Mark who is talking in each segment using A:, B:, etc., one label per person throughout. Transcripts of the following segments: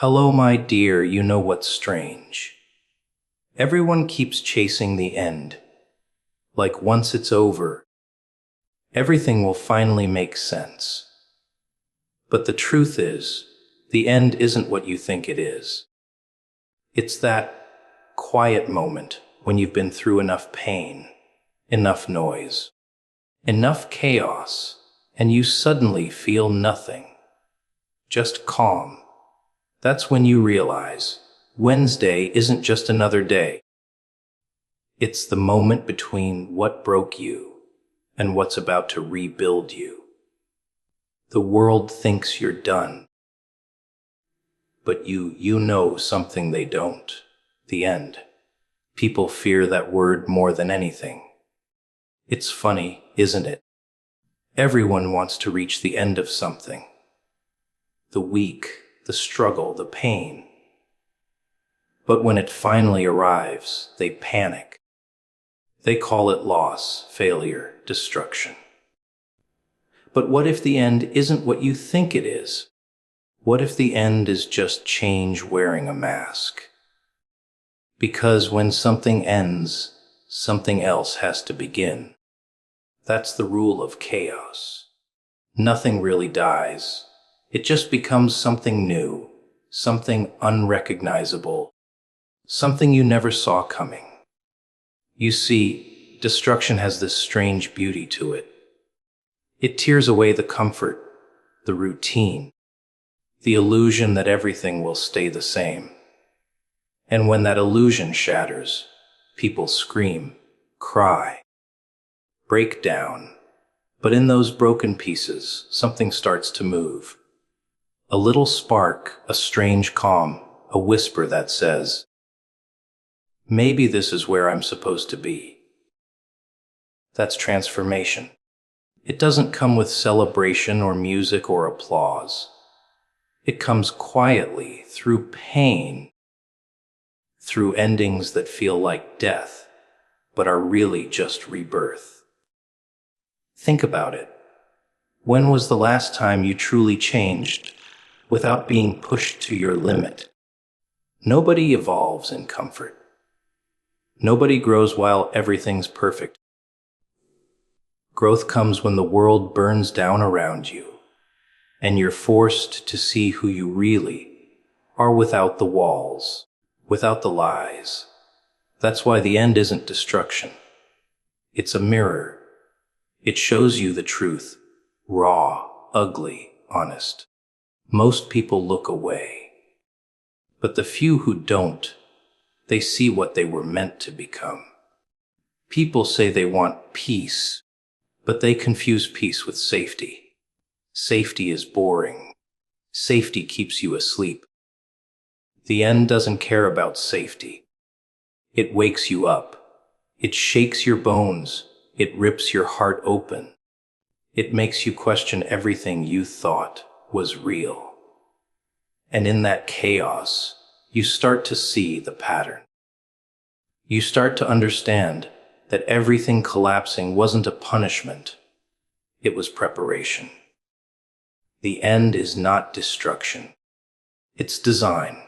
A: Hello, my dear, you know what's strange? Everyone keeps chasing the end. Like once it's over, everything will finally make sense. But the truth is, the end isn't what you think it is. It's that quiet moment when you've been through enough pain, enough noise, enough chaos, and you suddenly feel nothing. Just calm. That's when you realize Wednesday isn't just another day. It's the moment between what broke you and what's about to rebuild you. The world thinks you're done, but you know something they don't. The end. People fear that word more than anything. It's funny, isn't it? Everyone wants to reach the end of something. The week, the struggle, the pain. But when it finally arrives, they panic. They call it loss, failure, destruction. But what if the end isn't what you think it is? What if the end is just change wearing a mask? Because when something ends, something else has to begin. That's the rule of chaos. Nothing really dies. It just becomes something new, something unrecognizable, something you never saw coming. You see, destruction has this strange beauty to it. It tears away the comfort, the routine, the illusion that everything will stay the same. And when that illusion shatters, people scream, cry, break down. But in those broken pieces, something starts to move. A little spark, a strange calm, a whisper that says, maybe this is where I'm supposed to be. That's transformation. It doesn't come with celebration or music or applause. It comes quietly through pain, through endings that feel like death, but are really just rebirth. Think about it. When was the last time you truly changed without being pushed to your limit? Nobody evolves in comfort. Nobody grows while everything's perfect. Growth comes when the world burns down around you, and you're forced to see who you really are without the walls, without the lies. That's why the end isn't destruction. It's a mirror. It shows you the truth, raw, ugly, honest. Most people look away. But the few who don't, they see what they were meant to become. People say they want peace, but they confuse peace with safety. Safety is boring. Safety keeps you asleep. The end doesn't care about safety. It wakes you up. It shakes your bones. It rips your heart open. It makes you question everything you thought was real. And in that chaos, you start to see the pattern. You start to understand that everything collapsing wasn't a punishment. It was preparation. The end is not destruction. It's design.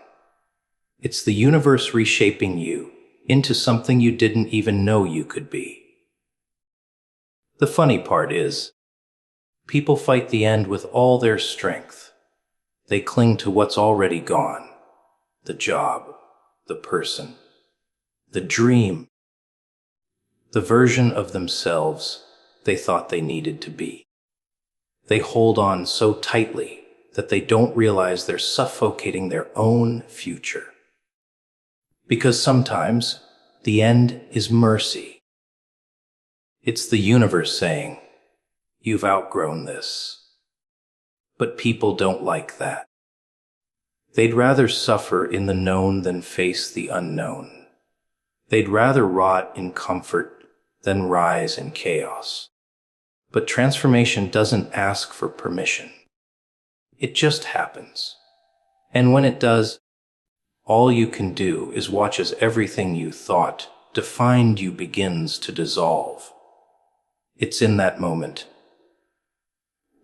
A: It's the universe reshaping you into something you didn't even know you could be. The funny part is, people fight the end with all their strength. They cling to what's already gone. The job, the person, the dream, the version of themselves they thought they needed to be. They hold on so tightly that they don't realize they're suffocating their own future. Because sometimes the end is mercy. It's the universe saying, you've outgrown this. But people don't like that. They'd rather suffer in the known than face the unknown. They'd rather rot in comfort than rise in chaos. But transformation doesn't ask for permission. It just happens. And when it does, all you can do is watch as everything you thought defined you begins to dissolve. It's in that moment,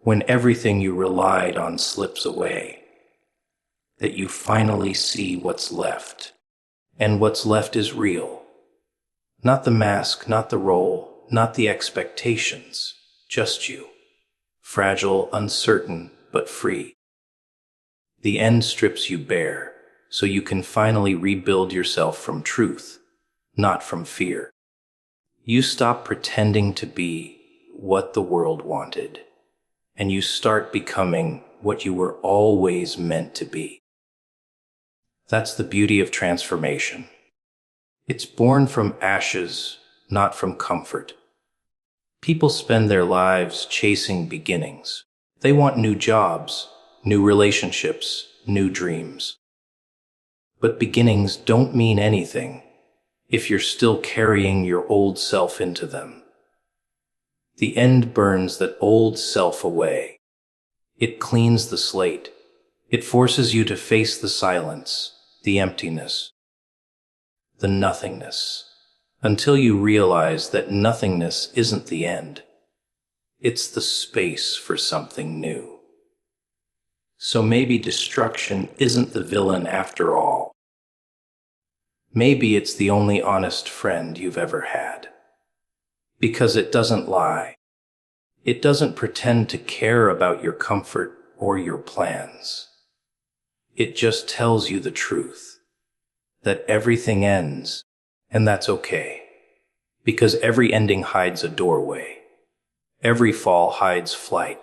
A: when everything you relied on slips away, that you finally see what's left. And what's left is real. Not the mask, not the role, not the expectations, just you. Fragile, uncertain, but free. The end strips you bare, so you can finally rebuild yourself from truth, not from fear. You stop pretending to be what the world wanted, and you start becoming what you were always meant to be. That's the beauty of transformation. It's born from ashes, not from comfort. People spend their lives chasing beginnings. They want new jobs, new relationships, new dreams. But beginnings don't mean anything if you're still carrying your old self into them. The end burns that old self away. It cleans the slate. It forces you to face the silence, the emptiness, the nothingness, until you realize that nothingness isn't the end. It's the space for something new. So maybe destruction isn't the villain after all. Maybe it's the only honest friend you've ever had. Because it doesn't lie. It doesn't pretend to care about your comfort or your plans. It just tells you the truth, that everything ends, and that's okay. Because every ending hides a doorway. Every fall hides flight.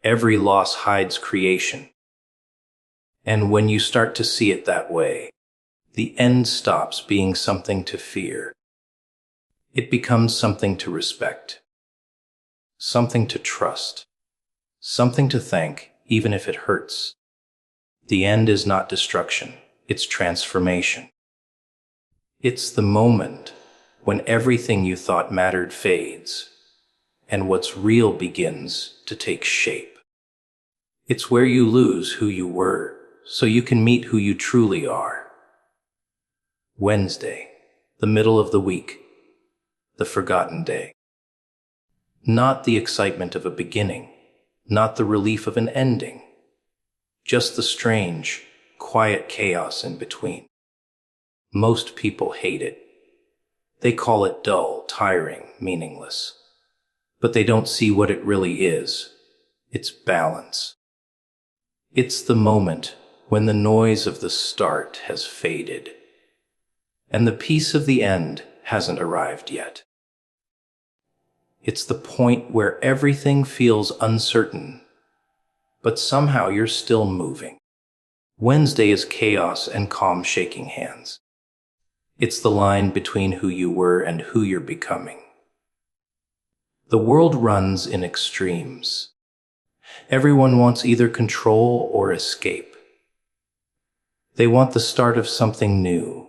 A: Every loss hides creation. And when you start to see it that way, the end stops being something to fear. It becomes something to respect, something to trust, something to thank, even if it hurts. The end is not destruction, it's transformation. It's the moment when everything you thought mattered fades, and what's real begins to take shape. It's where you lose who you were, so you can meet who you truly are. Wednesday, the middle of the week, the forgotten day. Not the excitement of a beginning, not the relief of an ending, just the strange, quiet chaos in between. Most people hate it. They call it dull, tiring, meaningless. But they don't see what it really is. It's balance. It's the moment when the noise of the start has faded, and the peace of the end hasn't arrived yet. It's the point where everything feels uncertain, but somehow you're still moving. Wednesday is chaos and calm shaking hands. It's the line between who you were and who you're becoming. The world runs in extremes. Everyone wants either control or escape. They want the start of something new,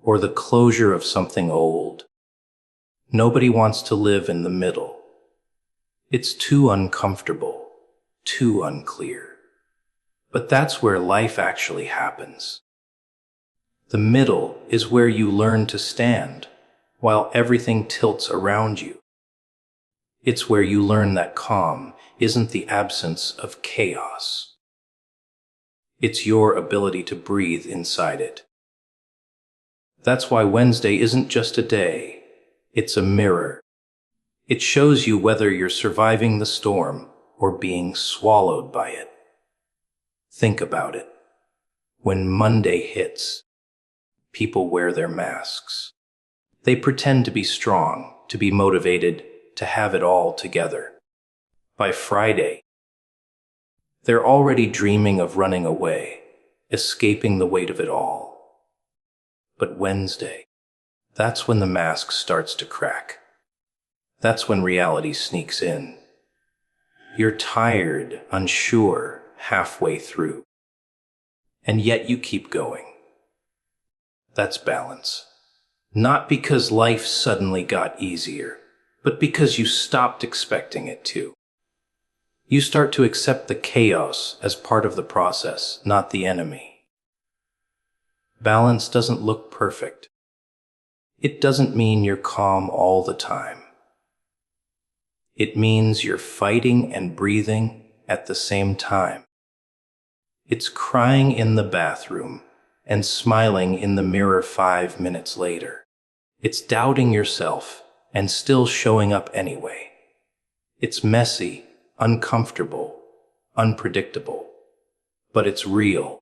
A: or the closure of something old. Nobody wants to live in the middle. It's too uncomfortable, too unclear. But that's where life actually happens. The middle is where you learn to stand, while everything tilts around you. It's where you learn that calm isn't the absence of chaos. It's your ability to breathe inside it. That's why Wednesday isn't just a day, it's a mirror. It shows you whether you're surviving the storm or being swallowed by it. Think about it. When Monday hits, people wear their masks. They pretend to be strong, to be motivated, to have it all together. By Friday, they're already dreaming of running away, escaping the weight of it all. But Wednesday, that's when the mask starts to crack. That's when reality sneaks in. You're tired, unsure, halfway through. And yet you keep going. That's balance. Not because life suddenly got easier, but because you stopped expecting it to. You start to accept the chaos as part of the process, not the enemy. Balance doesn't look perfect. It doesn't mean you're calm all the time. It means you're fighting and breathing at the same time. It's crying in the bathroom and smiling in the mirror 5 minutes later. It's doubting yourself and still showing up anyway. It's messy, uncomfortable, unpredictable, but it's real.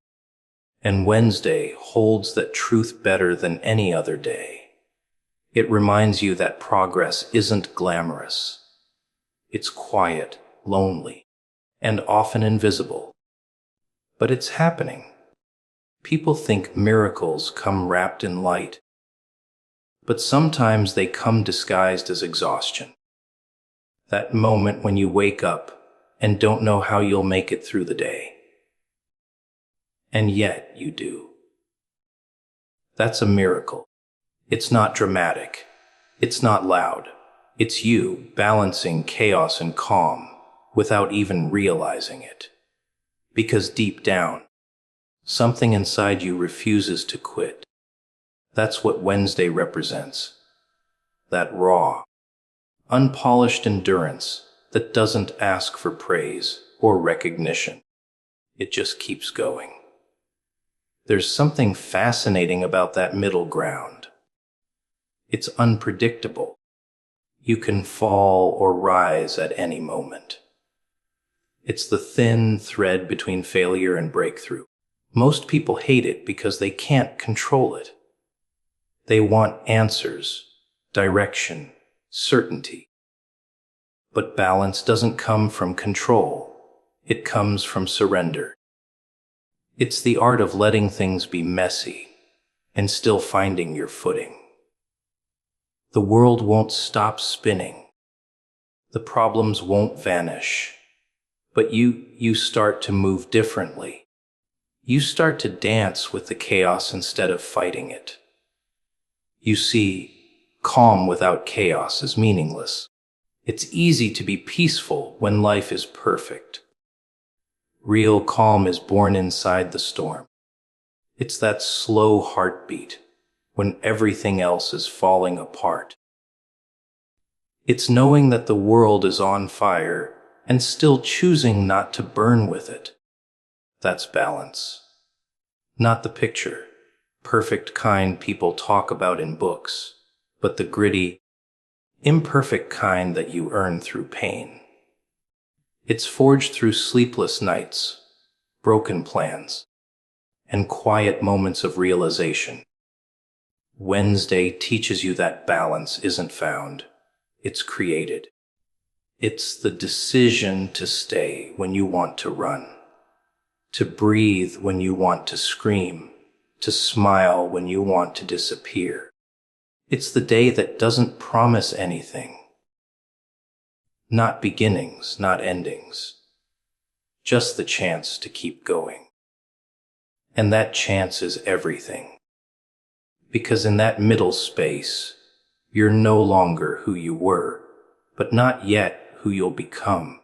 A: And Wednesday holds that truth better than any other day. It reminds you that progress isn't glamorous. It's quiet, lonely, and often invisible. But it's happening. People think miracles come wrapped in light, but sometimes they come disguised as exhaustion. That moment when you wake up and don't know how you'll make it through the day. And yet you do. That's a miracle. It's not dramatic. It's not loud. It's you balancing chaos and calm without even realizing it. Because deep down, something inside you refuses to quit. That's what Wednesday represents. That raw, unpolished endurance that doesn't ask for praise or recognition. It just keeps going. There's something fascinating about that middle ground. It's unpredictable. You can fall or rise at any moment. It's the thin thread between failure and breakthrough. Most people hate it because they can't control it. They want answers, direction, certainty. But balance doesn't come from control. It comes from surrender. It's the art of letting things be messy and still finding your footing. The world won't stop spinning. The problems won't vanish. But you start to move differently. You start to dance with the chaos instead of fighting it. You see, calm without chaos is meaningless. It's easy to be peaceful when life is perfect. Real calm is born inside the storm. It's that slow heartbeat when everything else is falling apart. It's knowing that the world is on fire and still choosing not to burn with it. That's balance. Not the picture, perfect kind people talk about in books, but the gritty, imperfect kind that you earn through pain. It's forged through sleepless nights, broken plans, and quiet moments of realization. Wednesday teaches you that balance isn't found, it's created. It's the decision to stay when you want to run, to breathe when you want to scream, to smile when you want to disappear. It's the day that doesn't promise anything. Not beginnings, not endings. Just the chance to keep going. And that chance is everything. Because in that middle space, you're no longer who you were, but not yet who you'll become.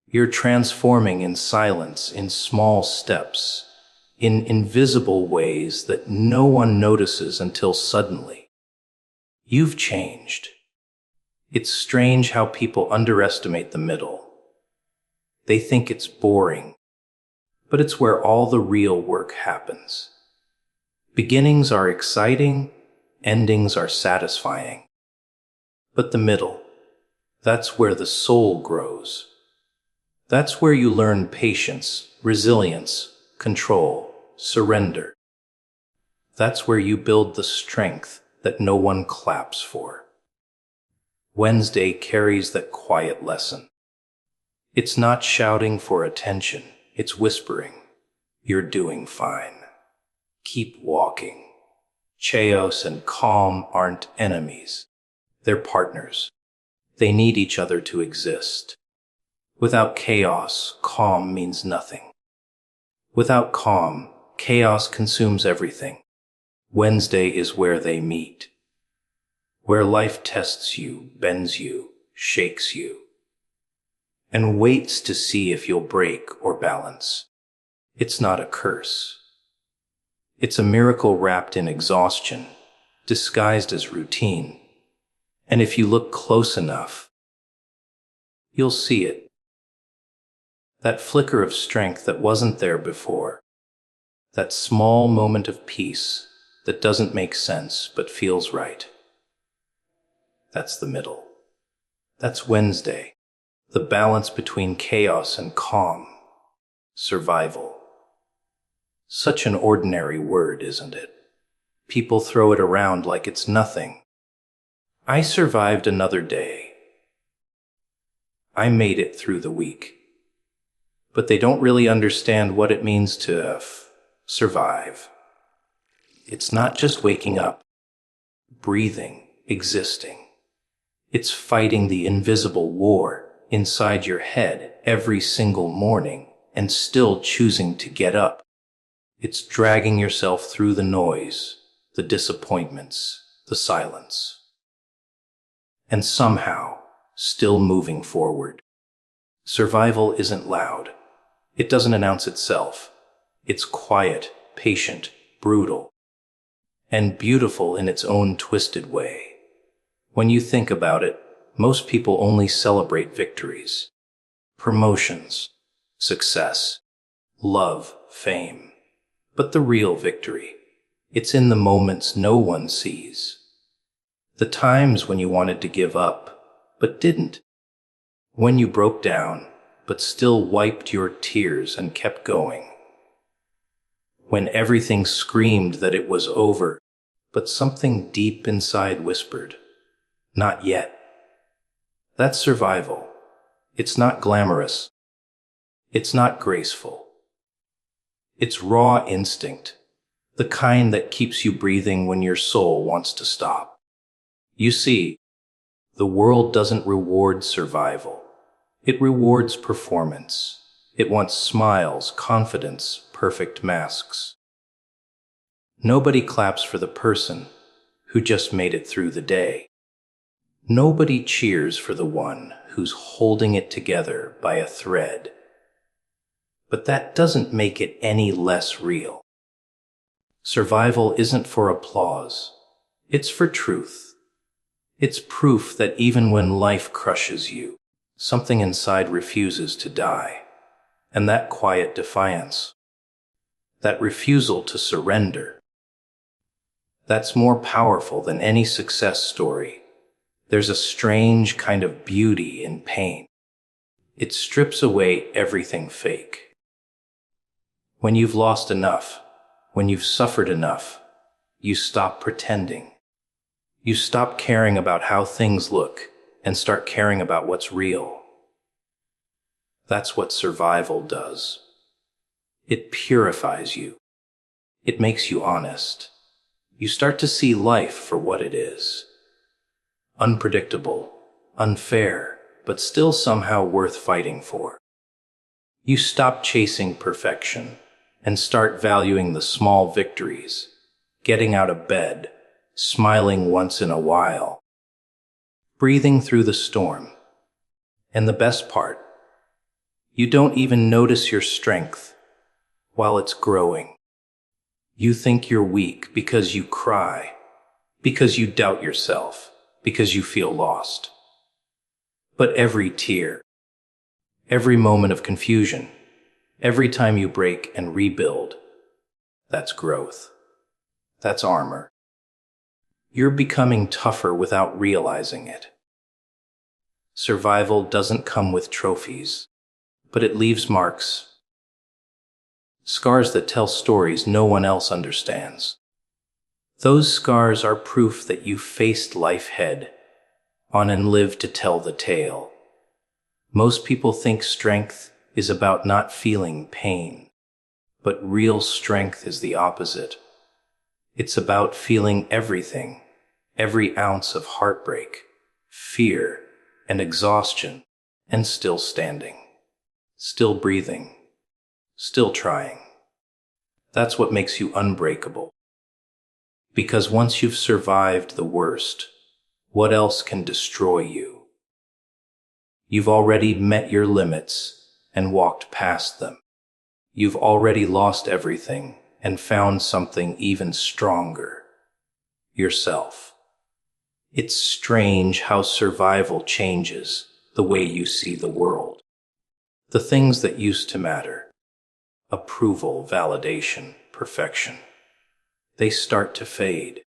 A: You're transforming in silence, in small steps, in invisible ways that no one notices until suddenly. You've changed. It's strange how people underestimate the middle. They think it's boring, but it's where all the real work happens. Beginnings are exciting, endings are satisfying. But the middle, that's where the soul grows. That's where you learn patience, resilience, control, surrender. That's where you build the strength that no one claps for. Wednesday carries that quiet lesson. It's not shouting for attention, it's whispering. You're doing fine. Keep walking. Chaos and calm aren't enemies. They're partners. They need each other to exist. Without chaos, calm means nothing. Without calm, chaos consumes everything. Wednesday is where they meet. Where life tests you, bends you, shakes you, and waits to see if you'll break or balance. It's not a curse. It's a miracle wrapped in exhaustion, disguised as routine. And if you look close enough, you'll see it. That flicker of strength that wasn't there before. That small moment of peace that doesn't make sense but feels right. That's the middle. That's Wednesday. The balance between chaos and calm. Survival. Such an ordinary word, isn't it? People throw it around like it's nothing. I survived another day. I made it through the week. But they don't really understand what it means to survive. It's not just waking up, breathing, existing. It's fighting the invisible war inside your head every single morning and still choosing to get up. It's dragging yourself through the noise, the disappointments, the silence. And somehow, still moving forward. Survival isn't loud. It doesn't announce itself. It's quiet, patient, brutal, and beautiful in its own twisted way. When you think about it, most people only celebrate victories, promotions, success, love, fame. But the real victory, it's in the moments no one sees. The times when you wanted to give up, but didn't. When you broke down, but still wiped your tears and kept going. When everything screamed that it was over, but something deep inside whispered, "Not yet." That's survival. It's not glamorous. It's not graceful. It's raw instinct, the kind that keeps you breathing when your soul wants to stop. You see, the world doesn't reward survival. It rewards performance. It wants smiles, confidence, perfect masks. Nobody claps for the person who just made it through the day. Nobody cheers for the one who's holding it together by a thread. But that doesn't make it any less real. Survival isn't for applause. It's for truth. It's proof that even when life crushes you, something inside refuses to die. And that quiet defiance, that refusal to surrender, that's more powerful than any success story. There's a strange kind of beauty in pain. It strips away everything fake. When you've lost enough, when you've suffered enough, you stop pretending. You stop caring about how things look and start caring about what's real. That's what survival does. It purifies you. It makes you honest. You start to see life for what it is. Unpredictable, unfair, but still somehow worth fighting for. You stop chasing perfection and start valuing the small victories, getting out of bed, smiling once in a while, breathing through the storm. And the best part, you don't even notice your strength while it's growing. You think you're weak because you cry, because you doubt yourself, because you feel lost. But every tear, every moment of confusion, every time you break and rebuild, that's growth. That's armor. You're becoming tougher without realizing it. Survival doesn't come with trophies, but it leaves marks. Scars that tell stories no one else understands. Those scars are proof that you faced life head on and lived to tell the tale. Most people think strength is about not feeling pain, but real strength is the opposite. It's about feeling everything, every ounce of heartbreak, fear, and exhaustion, and still standing, still breathing, still trying. That's what makes you unbreakable. Because once you've survived the worst, what else can destroy you? You've already met your limits and walked past them. You've already lost everything and found something even stronger. Yourself. It's strange how survival changes the way you see the world. The things that used to matter, approval, validation, perfection, they start to fade.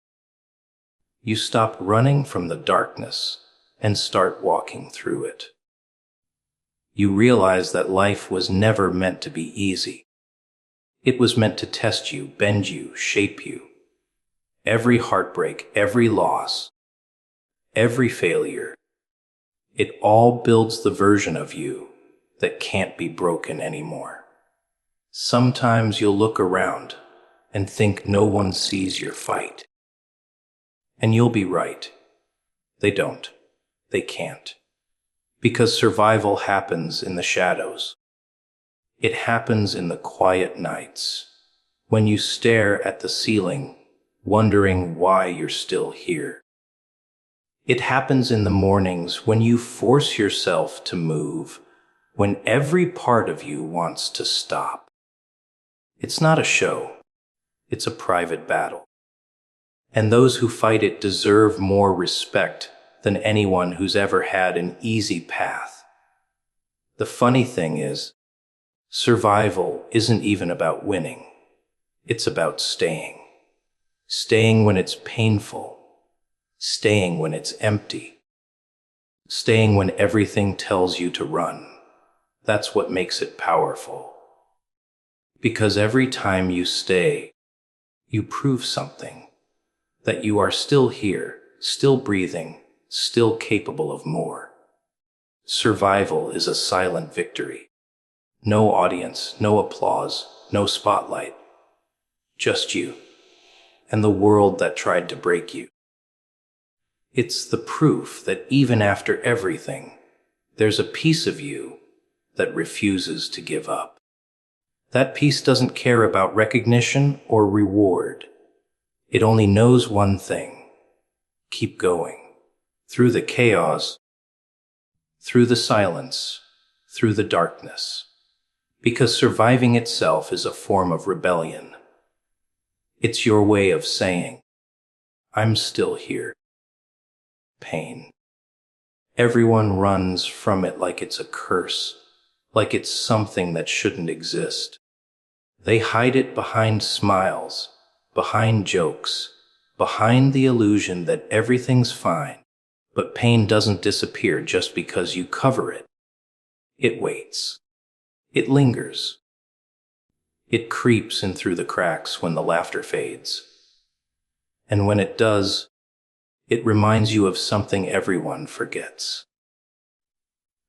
A: You stop running from the darkness and start walking through it. You realize that life was never meant to be easy. It was meant to test you, bend you, shape you. Every heartbreak, every loss, every failure, it all builds the version of you that can't be broken anymore. Sometimes you'll look around and think no one sees your fight. And you'll be right. They don't. They can't. Because survival happens in the shadows. It happens in the quiet nights, when you stare at the ceiling, wondering why you're still here. It happens in the mornings when you force yourself to move, when every part of you wants to stop. It's not a show. It's a private battle. And those who fight it deserve more respect than anyone who's ever had an easy path. The funny thing is, survival isn't even about winning. It's about staying. Staying when it's painful. Staying when it's empty. Staying when everything tells you to run. That's what makes it powerful. Because every time you stay, you prove something. That you are still here, still breathing, still capable of more. Survival is a silent victory. No audience, no applause, no spotlight. Just you, and the world that tried to break you. It's the proof that even after everything, there's a piece of you that refuses to give up. That piece doesn't care about recognition or reward. It only knows one thing: keep going. Through the chaos, through the silence, through the darkness. Because surviving itself is a form of rebellion. It's your way of saying, I'm still here. Pain. Everyone runs from it like it's a curse, like it's something that shouldn't exist. They hide it behind smiles, behind jokes, behind the illusion that everything's fine. But pain doesn't disappear just because you cover it. It waits. It lingers. It creeps in through the cracks when the laughter fades. And when it does, it reminds you of something everyone forgets.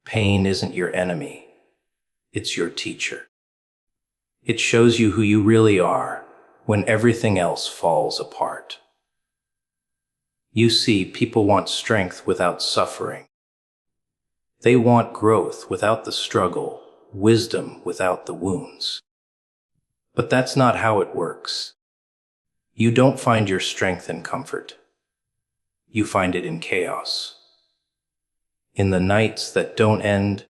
A: Pain isn't your enemy. It's your teacher. It shows you who you really are when everything else falls apart. You see, people want strength without suffering. They want growth without the struggle, wisdom without the wounds. But that's not how it works. You don't find your strength in comfort. You find it in chaos. In the nights that don't end.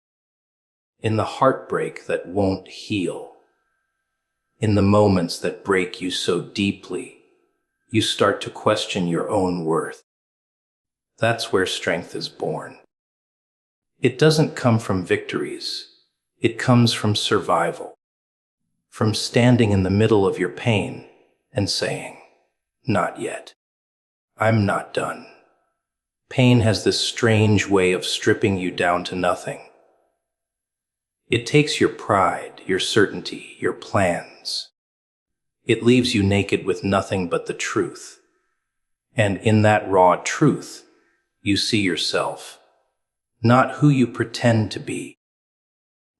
A: In the heartbreak that won't heal. In the moments that break you so deeply, you start to question your own worth. That's where strength is born. It doesn't come from victories. It comes from survival. From standing in the middle of your pain and saying, not yet. I'm not done. Pain has this strange way of stripping you down to nothing. It takes your pride, your certainty, your plans. It leaves you naked with nothing but the truth. And in that raw truth, you see yourself. Not who you pretend to be.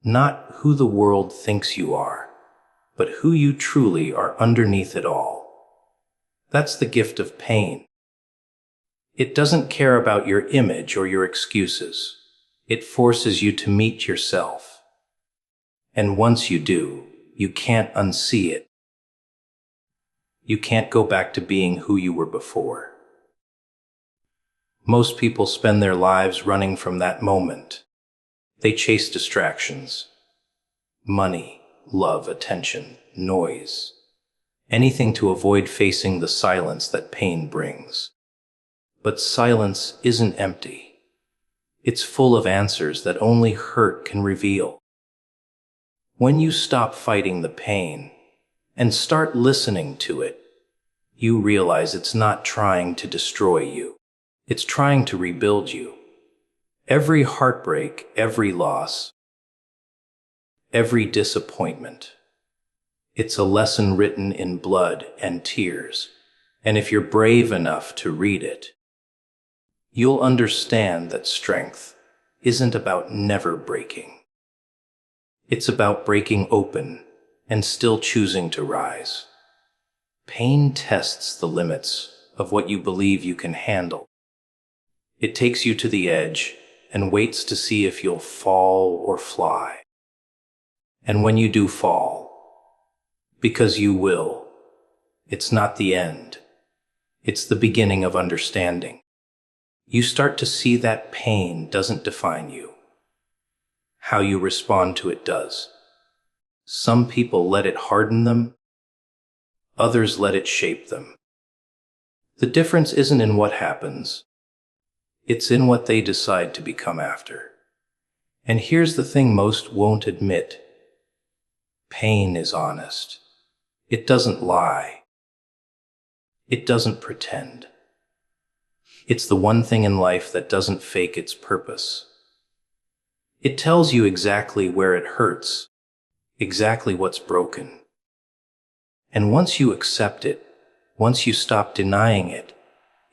A: Not who the world thinks you are, but who you truly are underneath it all. That's the gift of pain. It doesn't care about your image or your excuses. It forces you to meet yourself. And once you do, you can't unsee it. You can't go back to being who you were before. Most people spend their lives running from that moment. They chase distractions. Money, love, attention, noise. Anything to avoid facing the silence that pain brings. But silence isn't empty. It's full of answers that only hurt can reveal. When you stop fighting the pain and start listening to it, you realize it's not trying to destroy you. It's trying to rebuild you. Every heartbreak, every loss, every disappointment, it's a lesson written in blood and tears. And if you're brave enough to read it, you'll understand that strength isn't about never breaking. It's about breaking open and still choosing to rise. Pain tests the limits of what you believe you can handle. It takes you to the edge and waits to see if you'll fall or fly. And when you do fall, because you will, it's not the end. It's the beginning of understanding. You start to see that pain doesn't define you. How you respond to it does. Some people let it harden them. Others let it shape them. The difference isn't in what happens. It's in what they decide to become after. And here's the thing most won't admit. Pain is honest. It doesn't lie. It doesn't pretend. It's the one thing in life that doesn't fake its purpose. It tells you exactly where it hurts, exactly what's broken. And once you accept it, once you stop denying it,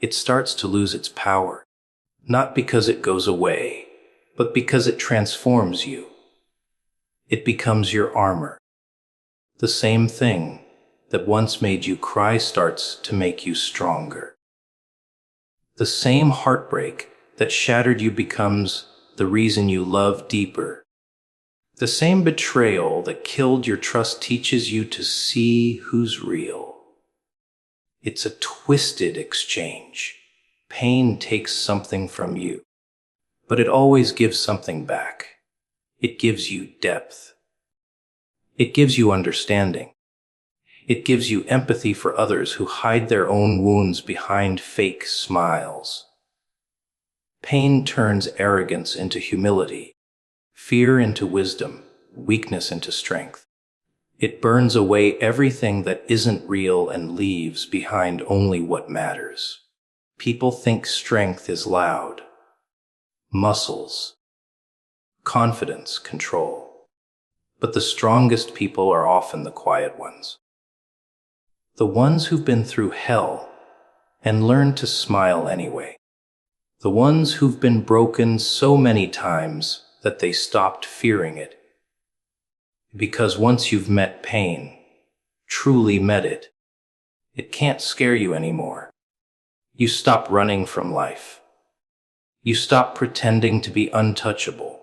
A: it starts to lose its power. Not because it goes away, but because it transforms you. It becomes your armor. The same thing that once made you cry starts to make you stronger. The same heartbreak that shattered you becomes the reason you love deeper. The same betrayal that killed your trust teaches you to see who's real. It's a twisted exchange. Pain takes something from you, but it always gives something back. It gives you depth. It gives you understanding. It gives you empathy for others who hide their own wounds behind fake smiles. Pain turns arrogance into humility, fear into wisdom, weakness into strength. It burns away everything that isn't real and leaves behind only what matters. People think strength is loud. Muscles, confidence, control. But the strongest people are often the quiet ones. The ones who've been through hell and learned to smile anyway. The ones who've been broken so many times that they stopped fearing it. Because once you've met pain, truly met it, it can't scare you anymore. You stop running from life. You stop pretending to be untouchable.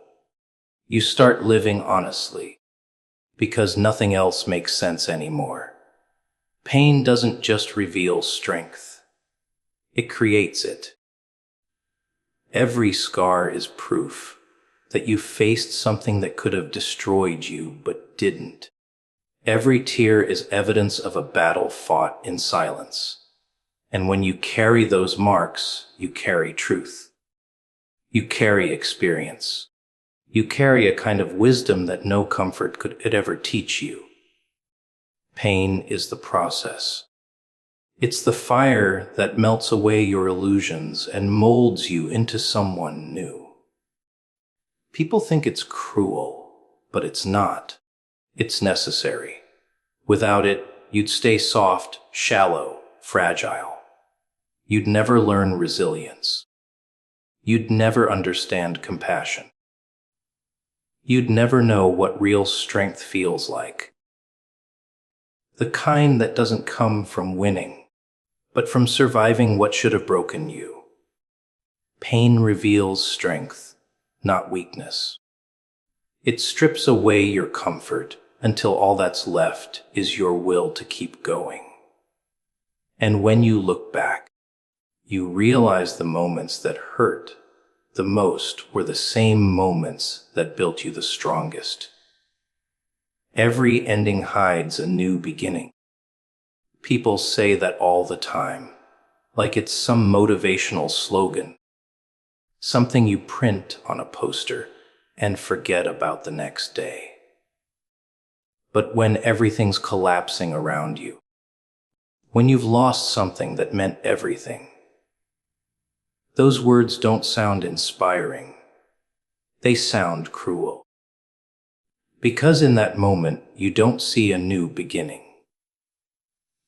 A: You start living honestly, because nothing else makes sense anymore. Pain doesn't just reveal strength. It creates it. Every scar is proof that you faced something that could have destroyed you but didn't. Every tear is evidence of a battle fought in silence. And when you carry those marks, you carry truth. You carry experience. You carry a kind of wisdom that no comfort could ever teach you. Pain is the process. It's the fire that melts away your illusions and molds you into someone new. People think it's cruel, but it's not. It's necessary. Without it, you'd stay soft, shallow, fragile. You'd never learn resilience. You'd never understand compassion. You'd never know what real strength feels like. The kind that doesn't come from winning, but from surviving what should have broken you. Pain reveals strength, not weakness. It strips away your comfort until all that's left is your will to keep going. And when you look back, you realize the moments that hurt the most were the same moments that built you the strongest. Every ending hides a new beginning. People say that all the time, like it's some motivational slogan, something you print on a poster and forget about the next day. but when everything's collapsing around you. When you've lost something that meant everything. Those words don't sound inspiring. They sound cruel. Because in that moment, you don't see a new beginning.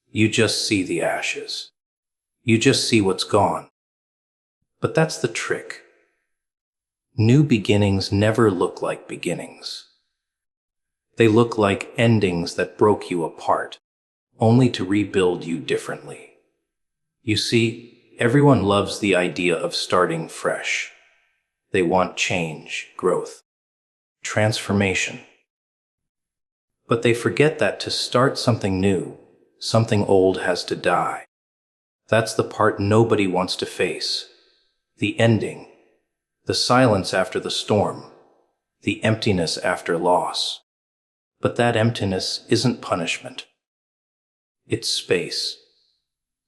A: You just see the ashes. You just see what's gone. But that's the trick. New beginnings never look like beginnings. They look like endings that broke you apart, only to rebuild you differently. You see, everyone loves the idea of starting fresh. They want change, growth, transformation. But they forget that to start something new, something old has to die. That's the part nobody wants to face. The ending, the silence after the storm, the emptiness after loss. But that emptiness isn't punishment. It's space.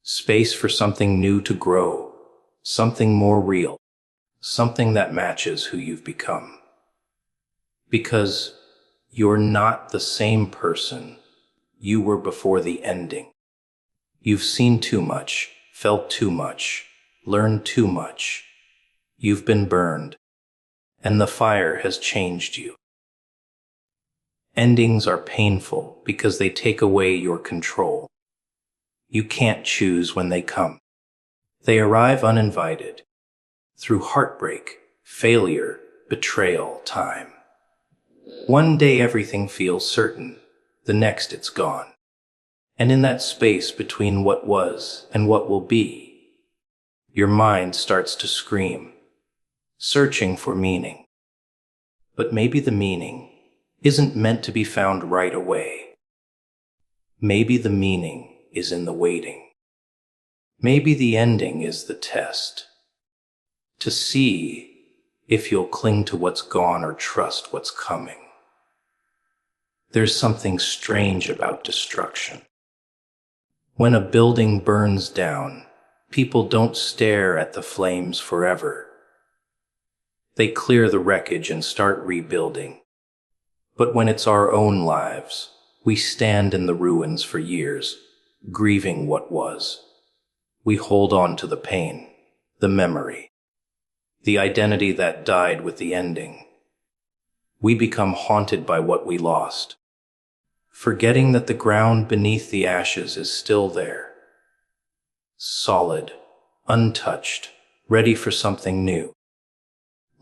A: Space for something new to grow, something more real, something that matches who you've become. Because you're not the same person you were before the ending. You've seen too much, felt too much, learned too much. You've been burned, and the fire has changed you. Endings are painful because they take away your control. You can't choose when they come. They arrive uninvited, through heartbreak, failure, betrayal, time. One day everything feels certain, the next it's gone. And in that space between what was and what will be, your mind starts to scream, searching for meaning. But maybe the meaning isn't meant to be found right away. Maybe the meaning is in the waiting. Maybe the ending is the test. To see if you'll cling to what's gone or trust what's coming. There's something strange about destruction. When a building burns down, people don't stare at the flames forever. They clear the wreckage and start rebuilding. But when it's our own lives, we stand in the ruins for years, grieving what was. We hold on to the pain, the memory, the identity that died with the ending. We become haunted by what we lost, forgetting that the ground beneath the ashes is still there, solid, untouched, ready for something new.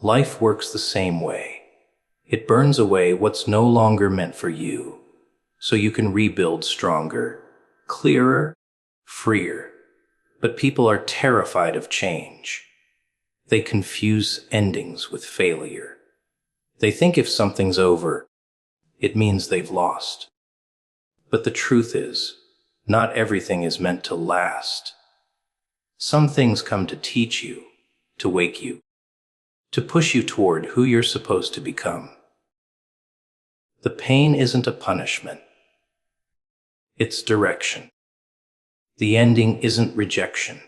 A: Life works the same way. It burns away what's no longer meant for you, so you can rebuild stronger, clearer, freer. But people are terrified of change. They confuse endings with failure. They think if something's over, it means they've lost. But the truth is, not everything is meant to last. Some things come to teach you, to wake you, to push you toward who you're supposed to become. The pain isn't a punishment. It's direction. The ending isn't rejection.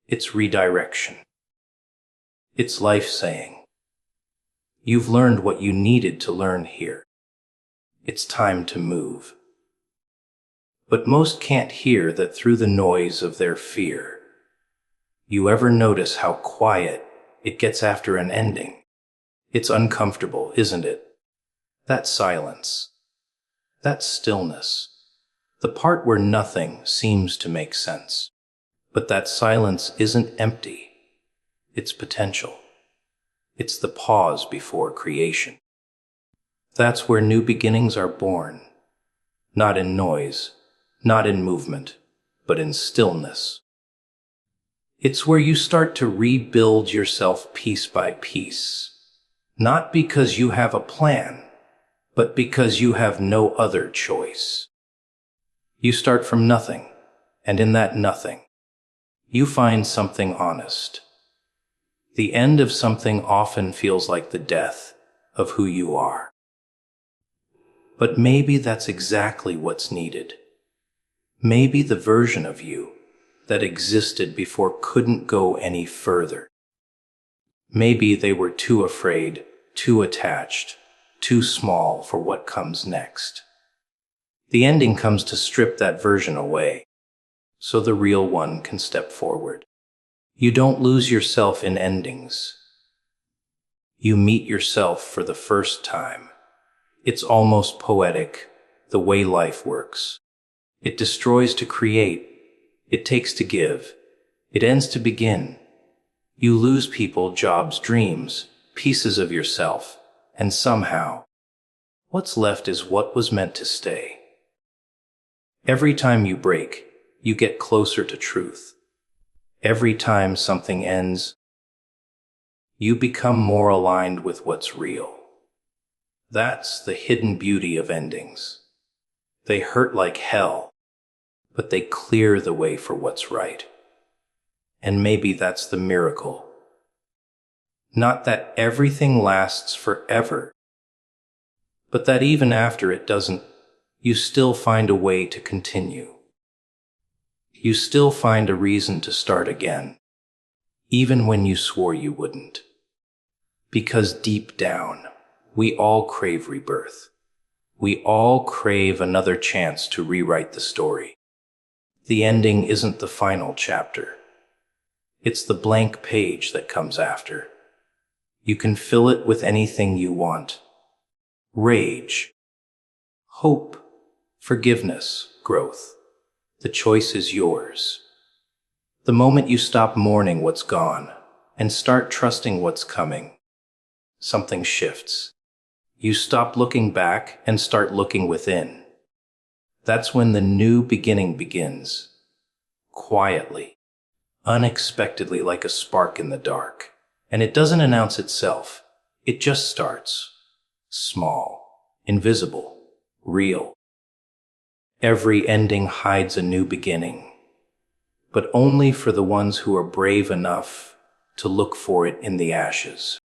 A: It's redirection. It's life saying, you've learned what you needed to learn here. It's time to move. But most can't hear that through the noise of their fear. You ever notice how quiet it gets after an ending? It's uncomfortable, isn't it? That silence, that stillness, the part where nothing seems to make sense. But that silence isn't empty. It's potential. It's the pause before creation. That's where new beginnings are born. Not in noise, not in movement, but in stillness. It's where you start to rebuild yourself piece by piece. Not because you have a plan, but because you have no other choice. You start from nothing, and in that nothing, you find something honest. The end of something often feels like the death of who you are. But maybe that's exactly what's needed. Maybe the version of you that existed before couldn't go any further. Maybe they were too afraid, too attached, too small for what comes next. The ending comes to strip that version away, so the real one can step forward. You don't lose yourself in endings. You meet yourself for the first time. It's almost poetic, the way life works. It destroys to create. It takes to give. It ends to begin. You lose people, jobs, dreams, pieces of yourself, and somehow, what's left is what was meant to stay. Every time you break, you get closer to truth. Every time something ends, you become more aligned with what's real. That's the hidden beauty of endings. They hurt like hell, but they clear the way for what's right. And maybe that's the miracle. Not that everything lasts forever, but that even after it doesn't, you still find a way to continue. You still find a reason to start again, even when you swore you wouldn't. Because deep down, we all crave rebirth. We all crave another chance to rewrite the story. The ending isn't the final chapter. It's the blank page that comes after. You can fill it with anything you want. Rage, hope, forgiveness, growth. The choice is yours. The moment you stop mourning what's gone and start trusting what's coming, something shifts. You stop looking back and start looking within. That's when the new beginning begins. Quietly, unexpectedly, like a spark in the dark. And it doesn't announce itself. It just starts. Small, invisible, real. Every ending hides a new beginning, but only for the ones who are brave enough to look for it in the ashes.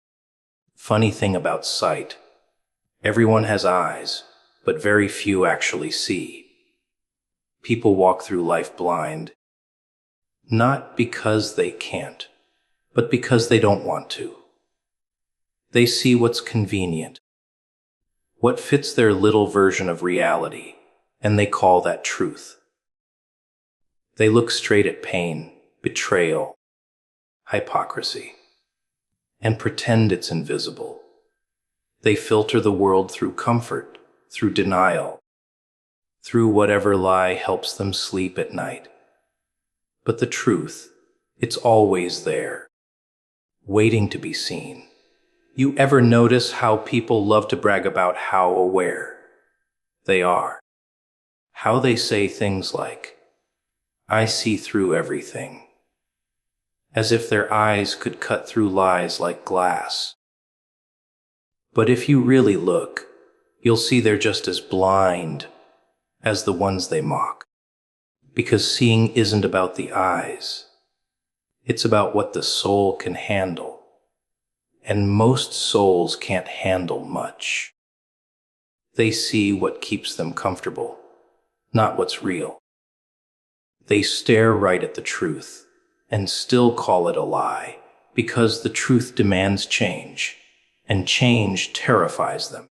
A: Funny thing about sight. Everyone has eyes, but very few actually see. People walk through life blind, not because they can't, but because they don't want to. They see what's convenient, what fits their little version of reality, and they call that truth. They look straight at pain, betrayal, hypocrisy, and pretend it's invisible. They filter the world through comfort, through denial, through whatever lie helps them sleep at night. But the truth, it's always there, waiting to be seen. You ever notice how people love to brag about how aware they are? How they say things like, "I see through everything," as if their eyes could cut through lies like glass. But if you really look, you'll see they're just as blind as the ones they mock. Because seeing isn't about the eyes. It's about what the soul can handle. And most souls can't handle much. They see what keeps them comfortable, not what's real. They stare right at the truth and still call it a lie because the truth demands change, and change terrifies them.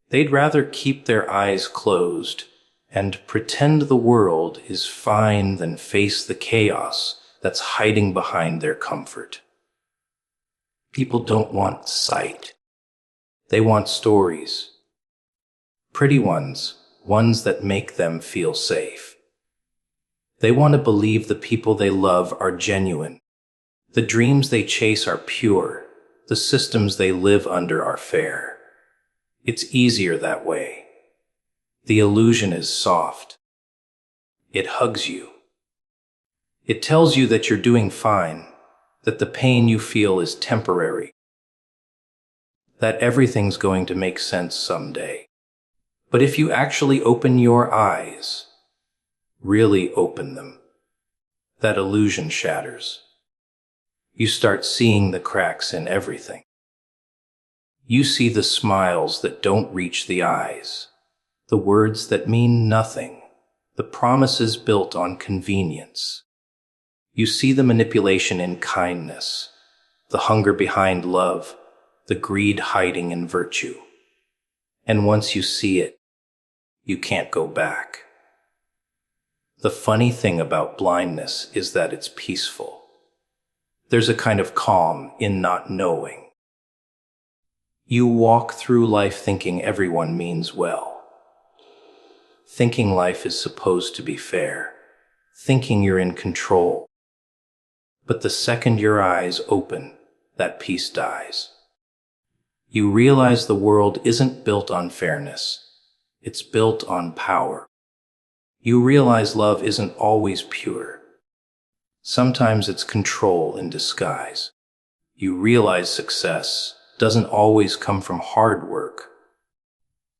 A: They'd rather keep their eyes closed and pretend the world is fine than face the chaos that's hiding behind their comfort. People don't want sight. They want stories. Pretty ones, ones that make them feel safe. They want to believe the people they love are genuine. The dreams they chase are pure. The systems they live under are fair. It's easier that way. The illusion is soft. It hugs you. It tells you that you're doing fine, that the pain you feel is temporary, that everything's going to make sense someday. But if you actually open your eyes, really open them, that illusion shatters. You start seeing the cracks in everything. You see the smiles that don't reach the eyes, the words that mean nothing, the promises built on convenience. You see the manipulation in kindness, the hunger behind love, the greed hiding in virtue. And once you see it, you can't go back. The funny thing about blindness is that it's peaceful. There's a kind of calm in not knowing. You walk through life thinking everyone means well, thinking life is supposed to be fair, thinking you're in control. But the second your eyes open, that peace dies. You realize the world isn't built on fairness. It's built on power. You realize love isn't always pure. Sometimes it's control in disguise. You realize success doesn't always come from hard work.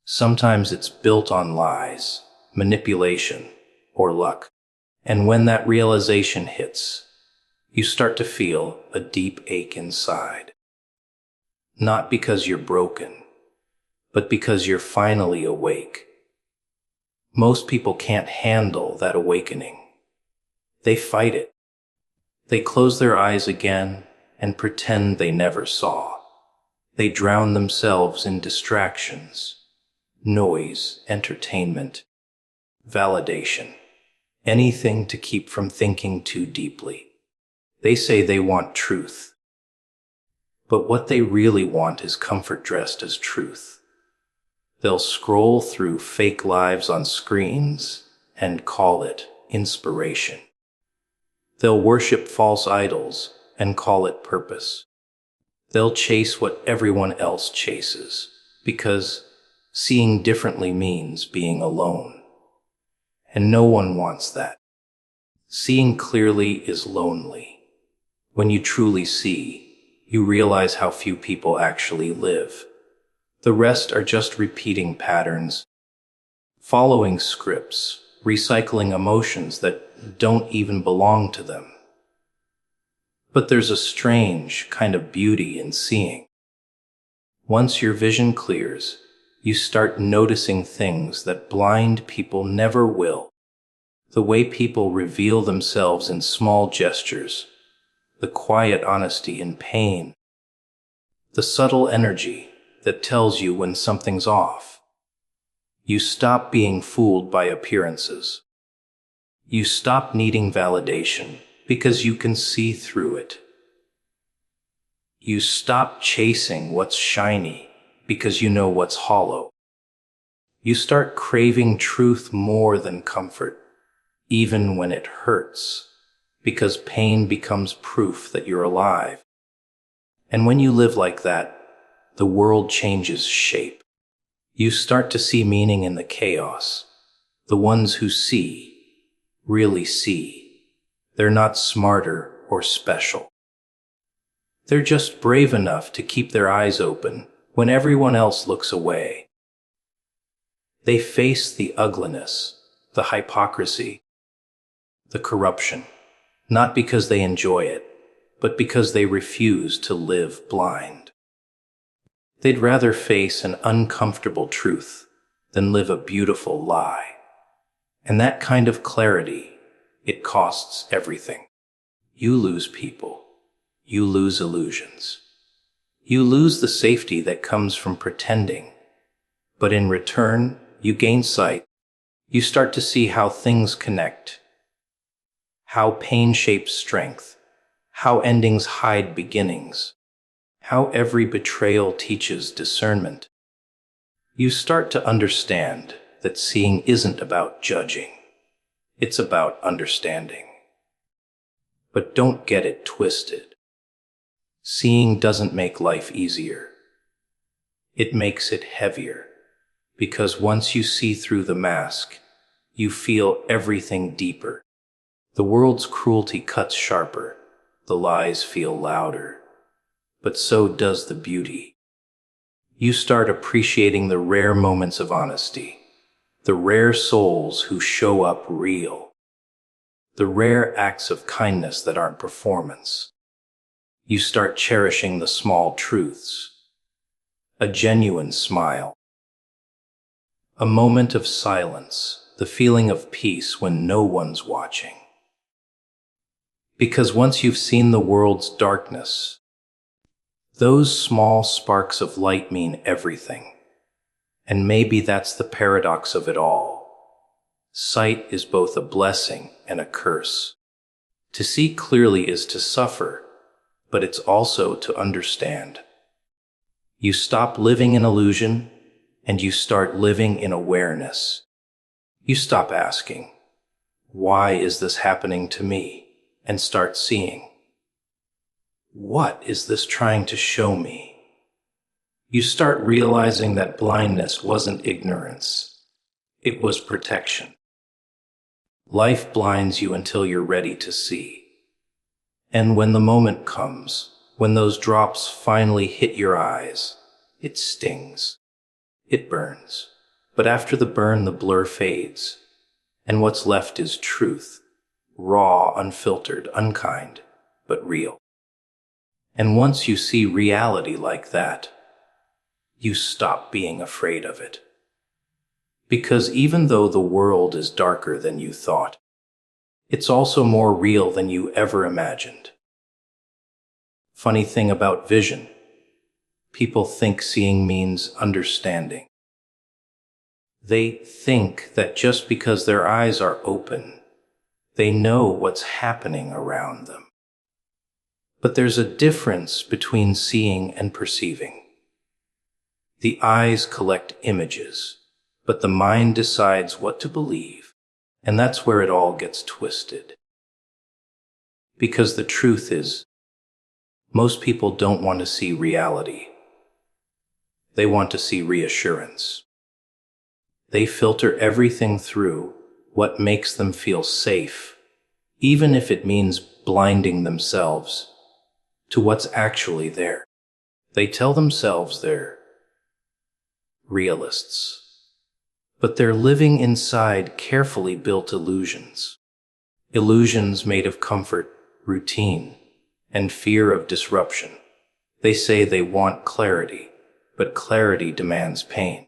A: Sometimes it's built on lies, manipulation, or luck. And when that realization hits, you start to feel a deep ache inside. Not because you're broken, but because you're finally awake. Most people can't handle that awakening. They fight it. They close their eyes again and pretend they never saw. They drown themselves in distractions, noise, entertainment, validation, anything to keep from thinking too deeply. They say they want truth. But what they really want is comfort dressed as truth. They'll scroll through fake lives on screens and call it inspiration. They'll worship false idols and call it purpose. They'll chase what everyone else chases, because seeing differently means being alone. And no one wants that. Seeing clearly is lonely. When you truly see, you realize how few people actually live. The rest are just repeating patterns, following scripts, recycling emotions that don't even belong to them. But there's a strange kind of beauty in seeing. Once your vision clears, you start noticing things that blind people never will. The way people reveal themselves in small gestures, the quiet honesty in pain, the subtle energy that tells you when something's off. You stop being fooled by appearances. You stop needing validation because you can see through it. You stop chasing what's shiny because you know what's hollow. You start craving truth more than comfort, even when it hurts, because pain becomes proof that you're alive. And when you live like that, the world changes shape. You start to see meaning in the chaos. The ones who see, really see. They're not smarter or special. They're just brave enough to keep their eyes open when everyone else looks away. They face the ugliness, the hypocrisy, the corruption, not because they enjoy it, but because they refuse to live blind. They'd rather face an uncomfortable truth than live a beautiful lie. And that kind of clarity, it costs everything. You lose people. You lose illusions. You lose the safety that comes from pretending. But in return, you gain sight. You start to see how things connect, how pain shapes strength, how endings hide beginnings, how every betrayal teaches discernment. You start to understand that seeing isn't about judging. It's about understanding. But don't get it twisted. Seeing doesn't make life easier. It makes it heavier, because once you see through the mask, you feel everything deeper. The world's cruelty cuts sharper, the lies feel louder, but so does the beauty. You start appreciating the rare moments of honesty, the rare souls who show up real, the rare acts of kindness that aren't performance. You start cherishing the small truths, a genuine smile, a moment of silence, the feeling of peace when no one's watching. Because once you've seen the world's darkness, those small sparks of light mean everything. And maybe that's the paradox of it all. Sight is both a blessing and a curse. To see clearly is to suffer, but it's also to understand. You stop living in illusion, and you start living in awareness. You stop asking, "Why is this happening to me?" and start seeing, "What is this trying to show me?" You start realizing that blindness wasn't ignorance. It was protection. Life blinds you until you're ready to see. And when the moment comes, when those drops finally hit your eyes, it stings. It burns. But after the burn, the blur fades. And what's left is truth. Raw, unfiltered, unkind, but real. And once you see reality like that, you stop being afraid of it. Because even though the world is darker than you thought, it's also more real than you ever imagined. Funny thing about vision, people think seeing means understanding. They think that just because their eyes are open, they know what's happening around them. But there's a difference between seeing and perceiving. The eyes collect images, but the mind decides what to believe, and that's where it all gets twisted. Because the truth is, most people don't want to see reality. They want to see reassurance. They filter everything through what makes them feel safe, even if it means blinding themselves to what's actually there. They tell themselves they're realists, but they're living inside carefully built illusions. Illusions made of comfort, routine, and fear of disruption. They say they want clarity, but clarity demands pain.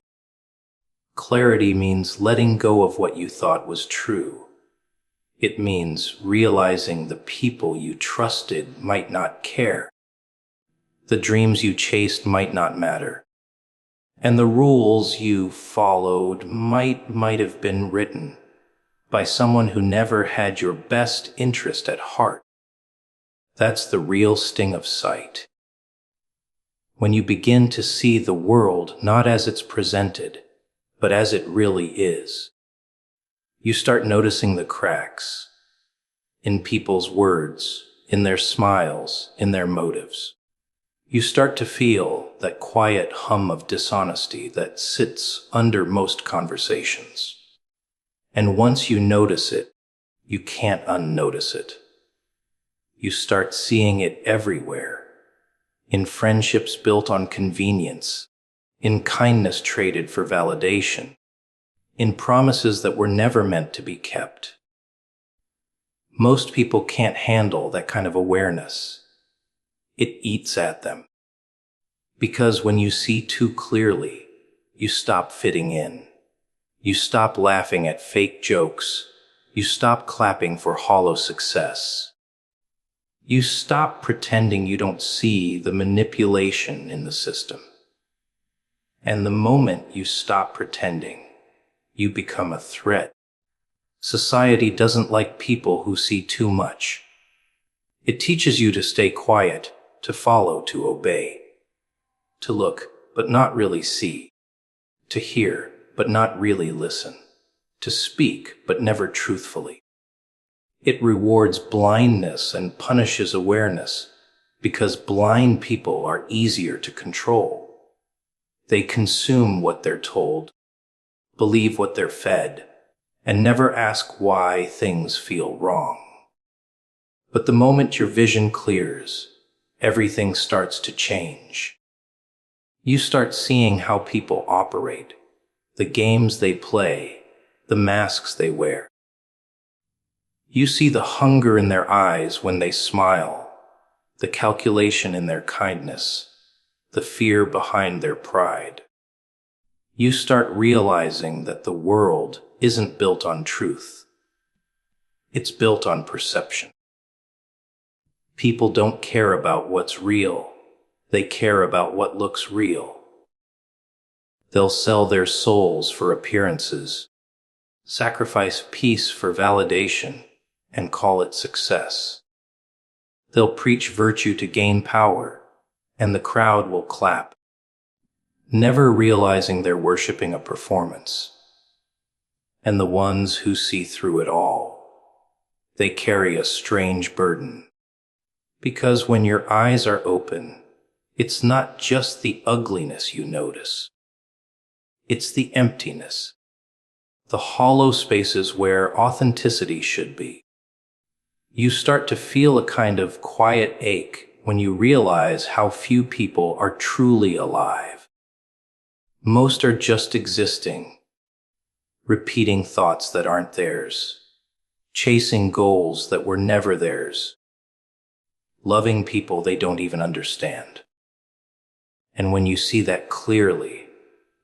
A: Clarity means letting go of what you thought was true. It means realizing the people you trusted might not care. The dreams you chased might not matter. And the rules you followed might have been written by someone who never had your best interest at heart. That's the real sting of sight. When you begin to see the world not as it's presented, but as it really is, you start noticing the cracks in people's words, in their smiles, in their motives. You start to feel that quiet hum of dishonesty that sits under most conversations. And once you notice it, you can't unnotice it. You start seeing it everywhere, in friendships built on convenience, in kindness traded for validation, in promises that were never meant to be kept. Most people can't handle that kind of awareness. It eats at them. Because when you see too clearly, you stop fitting in. You stop laughing at fake jokes. You stop clapping for hollow success. You stop pretending you don't see the manipulation in the system. And the moment you stop pretending, you become a threat. Society doesn't like people who see too much. It teaches you to stay quiet, to follow, to obey, to look, but not really see, to hear, but not really listen, to speak, but never truthfully. It rewards blindness and punishes awareness because blind people are easier to control. They consume what they're told, believe what they're fed, and never ask why things feel wrong. But the moment your vision clears, everything starts to change. You start seeing how people operate, the games they play, the masks they wear. You see the hunger in their eyes when they smile, the calculation in their kindness, the fear behind their pride. You start realizing that the world isn't built on truth. It's built on perception. People don't care about what's real. They care about what looks real. They'll sell their souls for appearances, sacrifice peace for validation, and call it success. They'll preach virtue to gain power, and the crowd will clap, never realizing they're worshiping a performance. And the ones who see through it all, they carry a strange burden. Because when your eyes are open, it's not just the ugliness you notice. It's the emptiness, the hollow spaces where authenticity should be. You start to feel a kind of quiet ache when you realize how few people are truly alive. Most are just existing, repeating thoughts that aren't theirs, chasing goals that were never theirs, loving people they don't even understand. And when you see that clearly,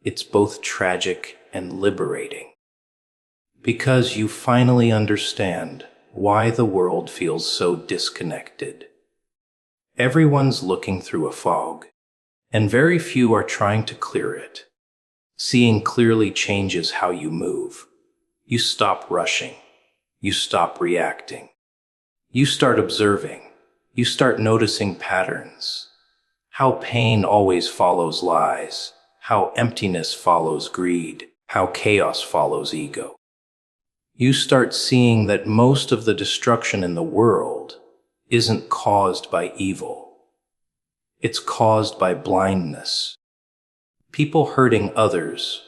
A: it's both tragic and liberating. Because you finally understand why the world feels so disconnected. Everyone's looking through a fog, and very few are trying to clear it. Seeing clearly changes how you move. You stop rushing. You stop reacting. You start observing. You start noticing patterns. How pain always follows lies. How emptiness follows greed. How chaos follows ego. You start seeing that most of the destruction in the world isn't caused by evil. It's caused by blindness. People hurting others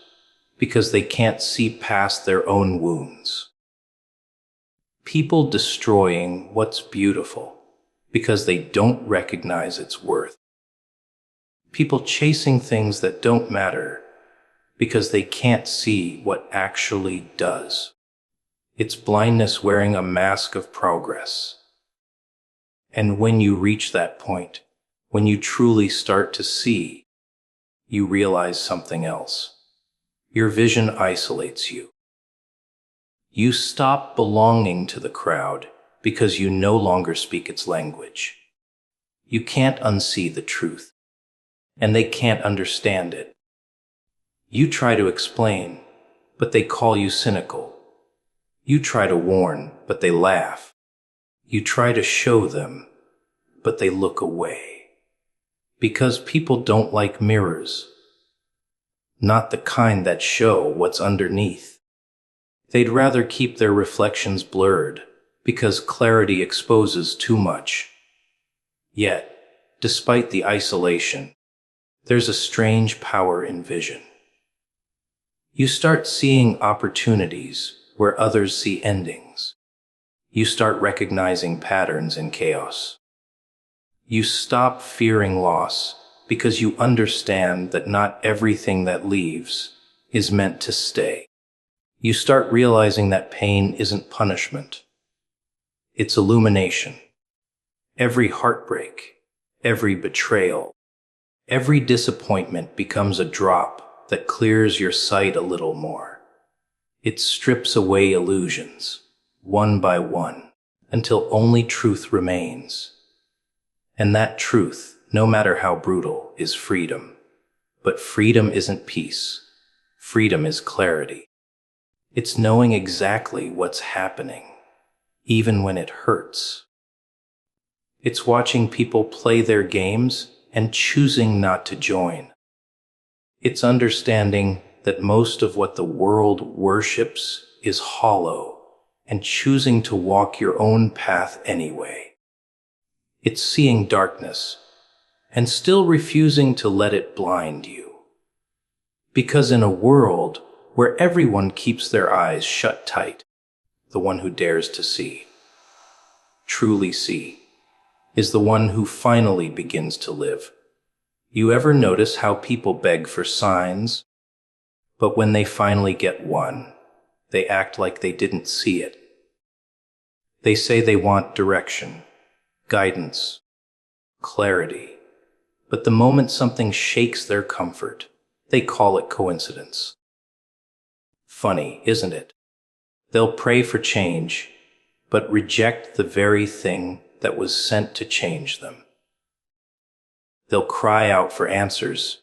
A: because they can't see past their own wounds. People destroying what's beautiful because they don't recognize its worth. People chasing things that don't matter because they can't see what actually does. It's blindness wearing a mask of progress. And when you reach that point, when you truly start to see, you realize something else. Your vision isolates you. You stop belonging to the crowd because you no longer speak its language. You can't unsee the truth, and they can't understand it. You try to explain, but they call you cynical. You try to warn, but they laugh. You try to show them, but they look away. Because people don't like mirrors. Not the kind that show what's underneath. They'd rather keep their reflections blurred, because clarity exposes too much. Yet, despite the isolation, there's a strange power in vision. You start seeing opportunities where others see endings. You start recognizing patterns in chaos. You stop fearing loss because you understand that not everything that leaves is meant to stay. You start realizing that pain isn't punishment. It's illumination. Every heartbreak, every betrayal, every disappointment becomes a drop that clears your sight a little more. It strips away illusions, one by one, until only truth remains. And that truth, no matter how brutal, is freedom. But freedom isn't peace. Freedom is clarity. It's knowing exactly what's happening, even when it hurts. It's watching people play their games and choosing not to join. It's understanding that most of what the world worships is hollow and choosing to walk your own path anyway. It's seeing darkness and still refusing to let it blind you. Because in a world where everyone keeps their eyes shut tight, the one who dares to see, truly see, is the one who finally begins to live. You ever notice how people beg for signs? But when they finally get one, they act like they didn't see it. They say they want direction, guidance, clarity. But the moment something shakes their comfort, they call it coincidence. Funny, isn't it? They'll pray for change, but reject the very thing that was sent to change them. They'll cry out for answers,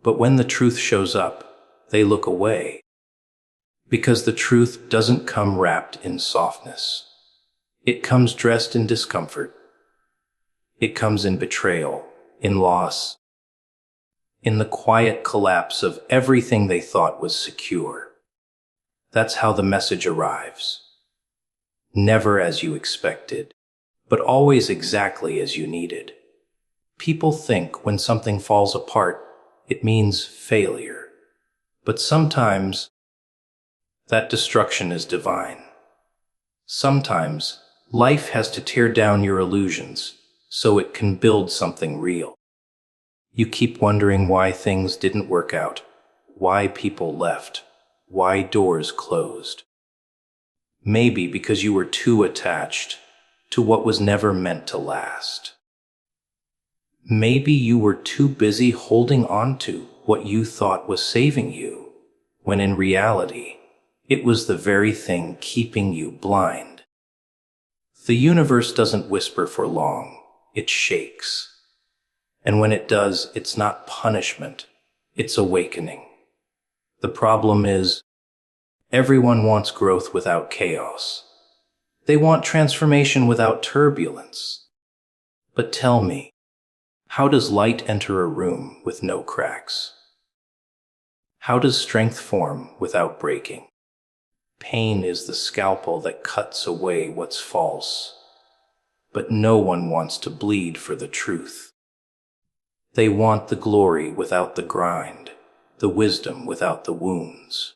A: But when the truth shows up, they look away. Because the truth doesn't come wrapped in softness. It comes dressed in discomfort. It comes in betrayal, in loss, in the quiet collapse of everything they thought was secure. That's how the message arrives. Never as you expected, but always exactly as you needed. People think when something falls apart, it means failure. But sometimes, that destruction is divine. Sometimes, life has to tear down your illusions so it can build something real. You keep wondering why things didn't work out, why people left, why doors closed. Maybe because you were too attached to what was never meant to last. Maybe you were too busy holding on to what you thought was saving you, when in reality, it was the very thing keeping you blind. The universe doesn't whisper for long, it shakes. And when it does, it's not punishment, it's awakening. The problem is, everyone wants growth without chaos. They want transformation without turbulence. But tell me, how does light enter a room with no cracks? How does strength form without breaking? Pain is the scalpel that cuts away what's false. But no one wants to bleed for the truth. They want the glory without the grind, the wisdom without the wounds.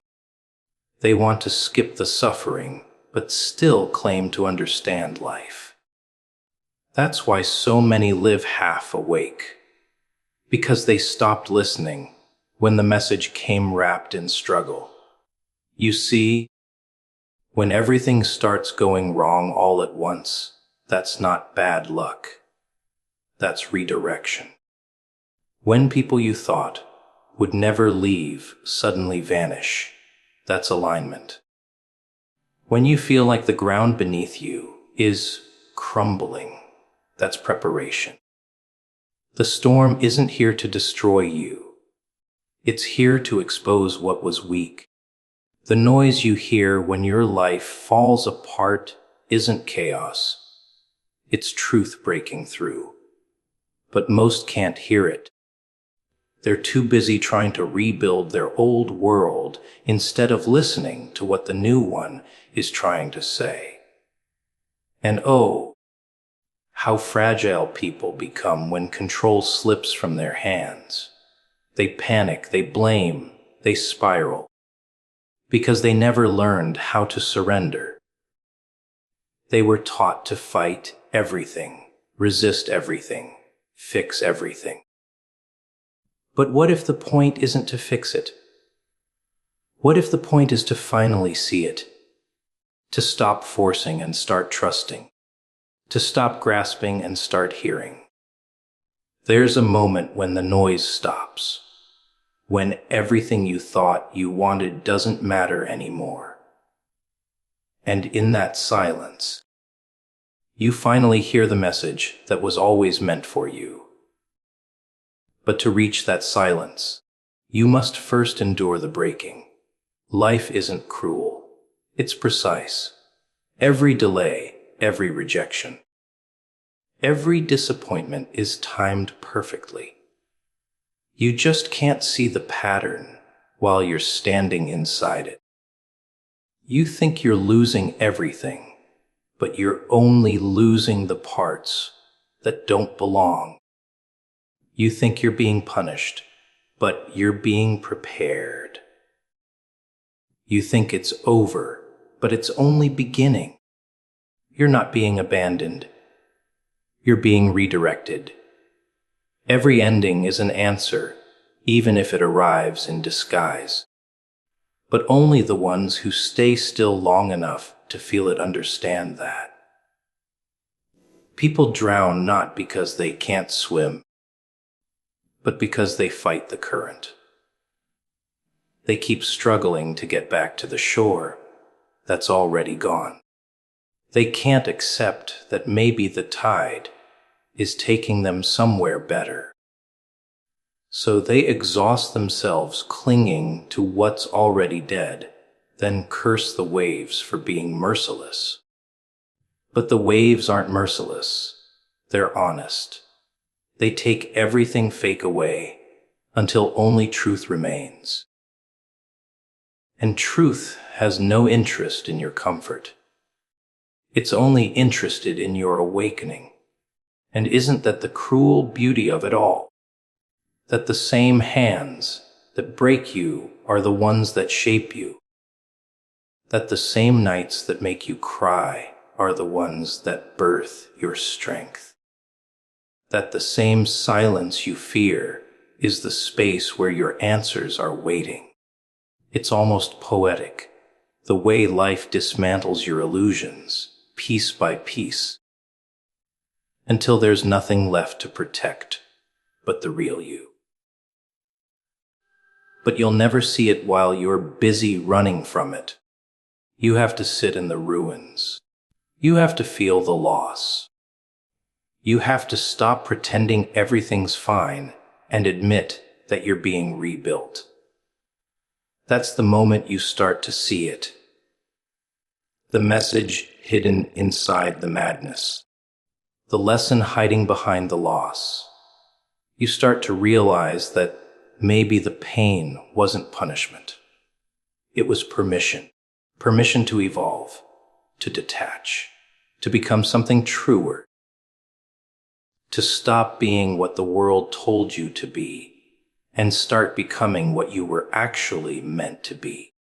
A: They want to skip the suffering, but still claim to understand life. That's why so many live half awake, because they stopped listening when the message came wrapped in struggle. You see, when everything starts going wrong all at once, that's not bad luck. That's redirection. When people you thought would never leave suddenly vanish, that's alignment. When you feel like the ground beneath you is crumbling, that's preparation. The storm isn't here to destroy you. It's here to expose what was weak. The noise you hear when your life falls apart isn't chaos. It's truth breaking through. But most can't hear it. They're too busy trying to rebuild their old world instead of listening to what the new one is trying to say. And oh, how fragile people become when control slips from their hands. They panic, they blame, they spiral, because they never learned how to surrender. They were taught to fight everything, resist everything, fix everything. But what if the point isn't to fix it? What if the point is to finally see it? To stop forcing and start trusting? To stop grasping and start hearing? There's a moment when the noise stops, when everything you thought you wanted doesn't matter anymore. And in that silence, you finally hear the message that was always meant for you. But to reach that silence, you must first endure the breaking. Life isn't cruel. It's precise. Every delay, every rejection, every disappointment is timed perfectly. You just can't see the pattern while you're standing inside it. You think you're losing everything, but you're only losing the parts that don't belong. You think you're being punished, but you're being prepared. You think it's over, but it's only beginning. You're not being abandoned. You're being redirected. Every ending is an answer, even if it arrives in disguise. But only the ones who stay still long enough to feel it understand that. People drown not because they can't swim, but because they fight the current. They keep struggling to get back to the shore that's already gone. They can't accept that maybe the tide is taking them somewhere better. So they exhaust themselves clinging to what's already dead, then curse the waves for being merciless. But the waves aren't merciless. They're honest. They take everything fake away until only truth remains. And truth has no interest in your comfort. It's only interested in your awakening. And isn't that the cruel beauty of it all? That the same hands that break you are the ones that shape you. That the same nights that make you cry are the ones that birth your strength. That the same silence you fear is the space where your answers are waiting. It's almost poetic, the way life dismantles your illusions, piece by piece, until there's nothing left to protect but the real you. But you'll never see it while you're busy running from it. You have to sit in the ruins. You have to feel the loss. You have to stop pretending everything's fine and admit that you're being rebuilt. That's the moment you start to see it. The message hidden inside the madness. The lesson hiding behind the loss. You start to realize that maybe the pain wasn't punishment. It was permission. Permission to evolve, to detach, to become something truer. To stop being what the world told you to be and start becoming what you were actually meant to be.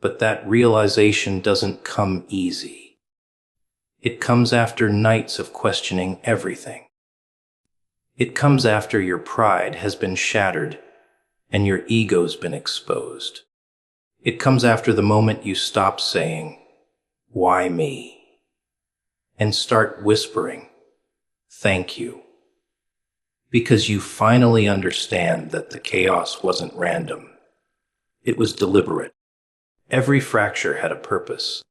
A: But that realization doesn't come easy. It comes after nights of questioning everything. It comes after your pride has been shattered and your ego's been exposed. It comes after the moment you stop saying, "Why me?" and start whispering, "Thank you." Because you finally understand that the chaos wasn't random. It was deliberate. Every fracture had a purpose.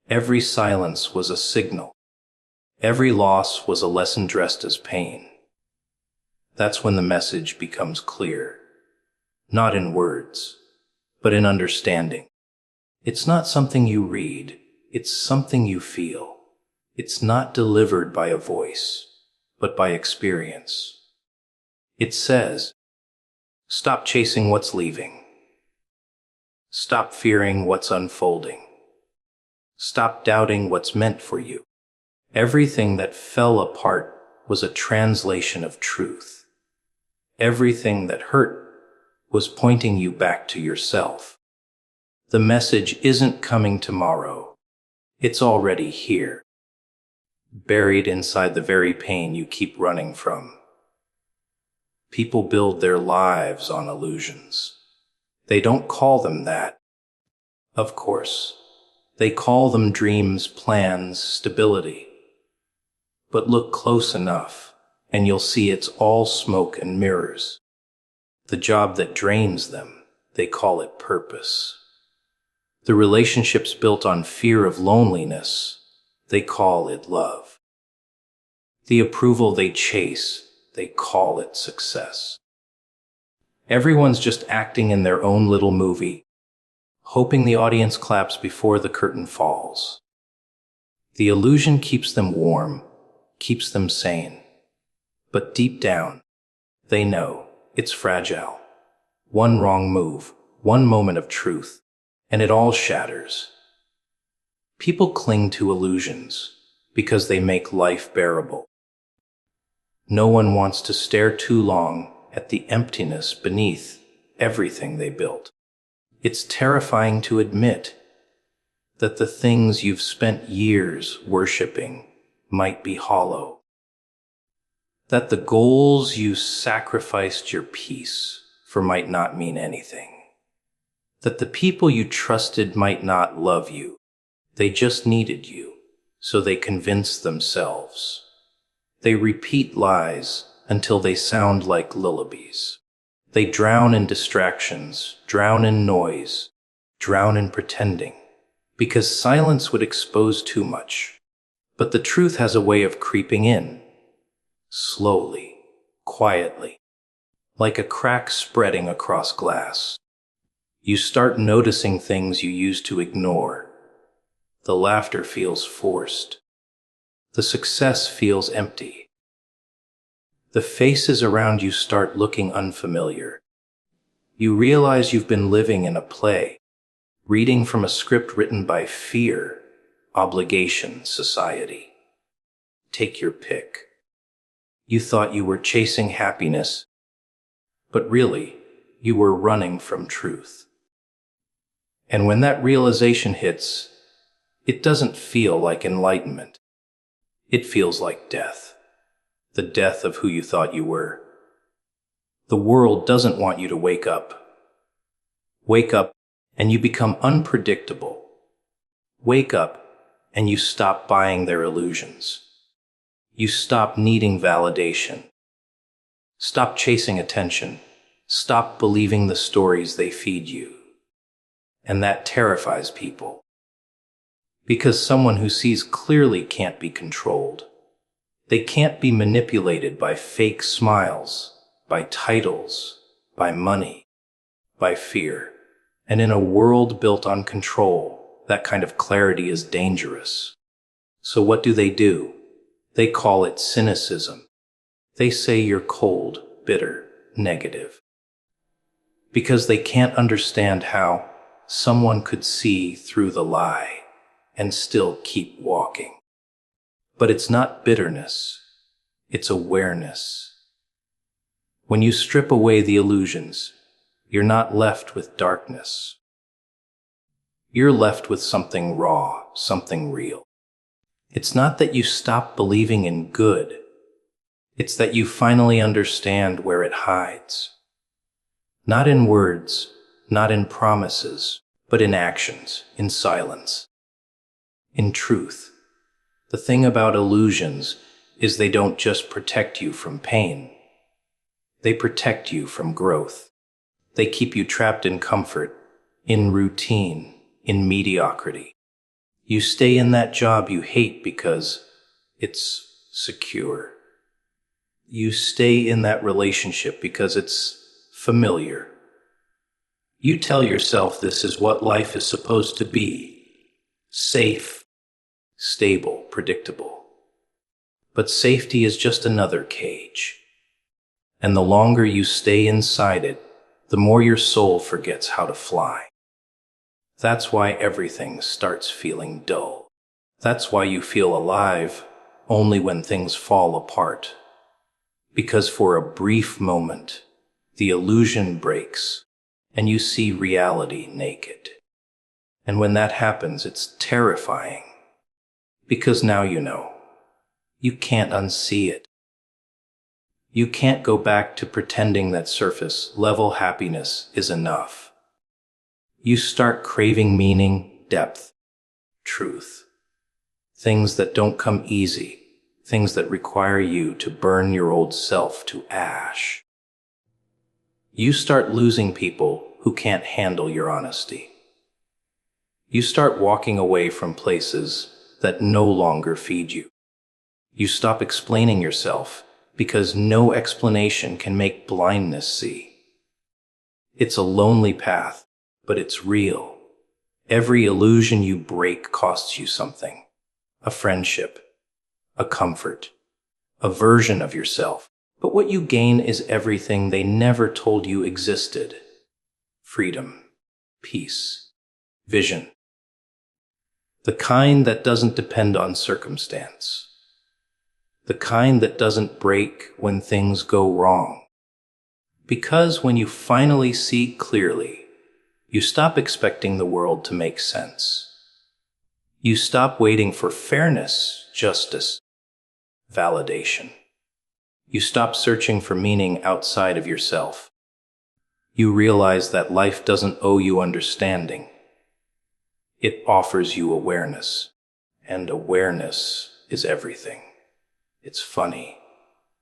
A: Every silence was a signal. Every loss was a lesson dressed as pain. That's when the message becomes clear. Not in words, but in understanding. It's not something you read. It's something you feel. It's not delivered by a voice, but by experience. It says, stop chasing what's leaving. Stop fearing what's unfolding. Stop doubting what's meant for you. Everything that fell apart was a translation of truth. Everything that hurt was pointing you back to yourself. The message isn't coming tomorrow. It's already here, buried inside the very pain you keep running from. People build their lives on illusions. They don't call them that. Of course, they call them dreams, plans, stability. But look close enough, and you'll see it's all smoke and mirrors. The job that drains them, they call it purpose. The relationships built on fear of loneliness, they call it love. The approval they chase, they call it success. Everyone's just acting in their own little movie, hoping the audience claps before the curtain falls. The illusion keeps them warm, keeps them sane. But deep down, they know it's fragile. One wrong move, one moment of truth, and it all shatters. People cling to illusions because they make life bearable. No one wants to stare too long at the emptiness beneath everything they built. It's terrifying to admit that the things you've spent years worshiping might be hollow. That the goals you sacrificed your peace for might not mean anything. That the people you trusted might not love you. They just needed you, so they convinced themselves. They repeat lies until they sound like lullabies. They drown in distractions, drown in noise, drown in pretending, because silence would expose too much. But the truth has a way of creeping in, slowly, quietly, like a crack spreading across glass. You start noticing things you used to ignore. The laughter feels forced. The success feels empty. The faces around you start looking unfamiliar. You realize you've been living in a play, reading from a script written by fear, obligation, society. Take your pick. You thought you were chasing happiness, but really, you were running from truth. And when that realization hits, it doesn't feel like enlightenment. It feels like death. The death of who you thought you were. The world doesn't want you to wake up. Wake up and you become unpredictable. Wake up and you stop buying their illusions. You stop needing validation. Stop chasing attention. Stop believing the stories they feed you. And that terrifies people. Because someone who sees clearly can't be controlled. They can't be manipulated by fake smiles, by titles, by money, by fear. And in a world built on control, that kind of clarity is dangerous. So what do? They call it cynicism. They say you're cold, bitter, negative. Because they can't understand how someone could see through the lie and still keep walking. But it's not bitterness, it's awareness. When you strip away the illusions, you're not left with darkness. You're left with something raw, something real. It's not that you stop believing in good. It's that you finally understand where it hides. Not in words, not in promises, but in actions, in silence, in truth. The thing about illusions is they don't just protect you from pain. They protect you from growth. They keep you trapped in comfort, in routine, in mediocrity. You stay in that job you hate because it's secure. You stay in that relationship because it's familiar. You tell yourself this is what life is supposed to be. Safe, stable, predictable. But safety is just another cage. And the longer you stay inside it, the more your soul forgets how to fly. That's why everything starts feeling dull. That's why you feel alive only when things fall apart. Because for a brief moment, the illusion breaks and you see reality naked. And when that happens, it's terrifying. Because now you know. You can't unsee it. You can't go back to pretending that surface-level happiness is enough. You start craving meaning, depth, truth. Things that don't come easy, things that require you to burn your old self to ash. You start losing people who can't handle your honesty. You start walking away from places that no longer feed you. You stop explaining yourself because no explanation can make blindness see. It's a lonely path, but it's real. Every illusion you break costs you something. A friendship, a comfort, a version of yourself. But what you gain is everything they never told you existed. Freedom, peace, vision. The kind that doesn't depend on circumstance. The kind that doesn't break when things go wrong. Because when you finally see clearly, you stop expecting the world to make sense. You stop waiting for fairness, justice, validation. You stop searching for meaning outside of yourself. You realize that life doesn't owe you understanding. It offers you awareness, and awareness is everything. It's funny.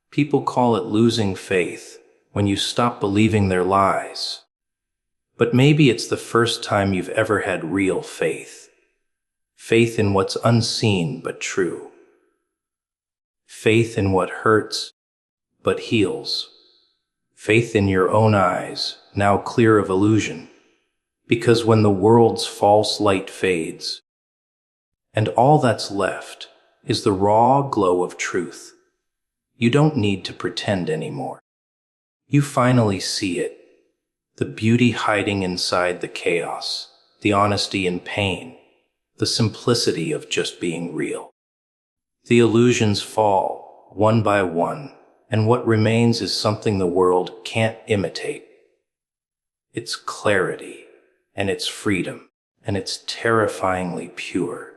A: People call it losing faith when you stop believing their lies. But maybe it's the first time you've ever had real faith. Faith in what's unseen but true. Faith in what hurts but heals. Faith in your own eyes, now clear of illusion, because when the world's false light fades, and all that's left is the raw glow of truth, you don't need to pretend anymore. You finally see it, the beauty hiding inside the chaos, the honesty in pain, the simplicity of just being real. The illusions fall, one by one, and what remains is something the world can't imitate. It's clarity, and it's freedom, and it's terrifyingly pure.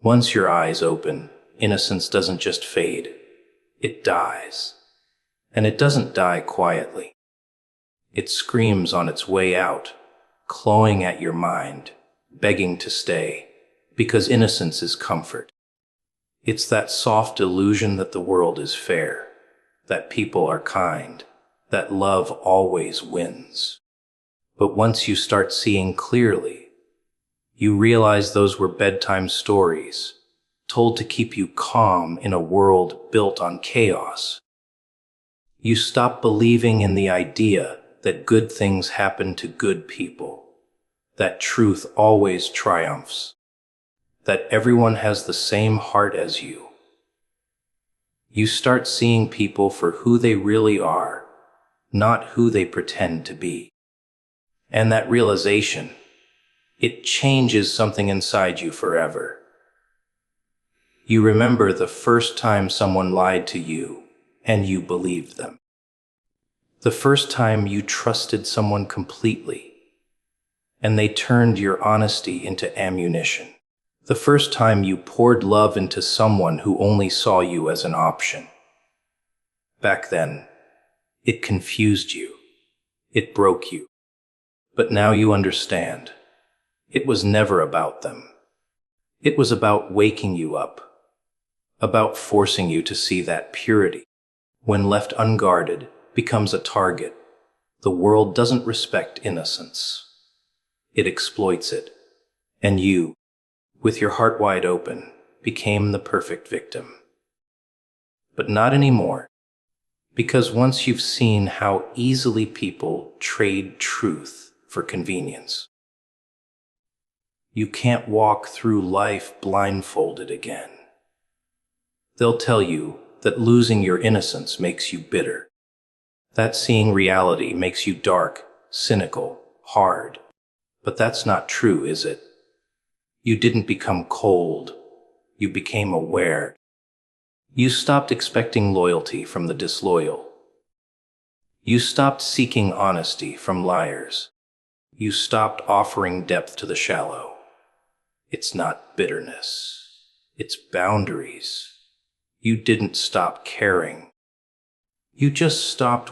A: Once your eyes open, innocence doesn't just fade, it dies. And it doesn't die quietly. It screams on its way out, clawing at your mind, begging to stay, because innocence is comfort. It's that soft illusion that the world is fair, that people are kind, that love always wins. But once you start seeing clearly, you realize those were bedtime stories, told to keep you calm in a world built on chaos. You stop believing in the idea that good things happen to good people, that truth always triumphs, that everyone has the same heart as you. You start seeing people for who they really are, not who they pretend to be. And that realization, it changes something inside you forever. You remember the first time someone lied to you, and you believed them. The first time you trusted someone completely, and they turned your honesty into ammunition. The first time you poured love into someone who only saw you as an option. Back then, it confused you. It broke you. But now you understand. It was never about them. It was about waking you up, about forcing you to see that purity, when left unguarded, becomes a target. The world doesn't respect innocence. It exploits it. And you, with your heart wide open, became the perfect victim. But not anymore. Because once you've seen how easily people trade truth for convenience, you can't walk through life blindfolded again. They'll tell you that losing your innocence makes you bitter, that seeing reality makes you dark, cynical, hard. But that's not true, is it? You didn't become cold. You became aware. You stopped expecting loyalty from the disloyal. You stopped seeking honesty from liars. You stopped offering depth to the shallow. It's not bitterness. It's boundaries. You didn't stop caring. You just stopped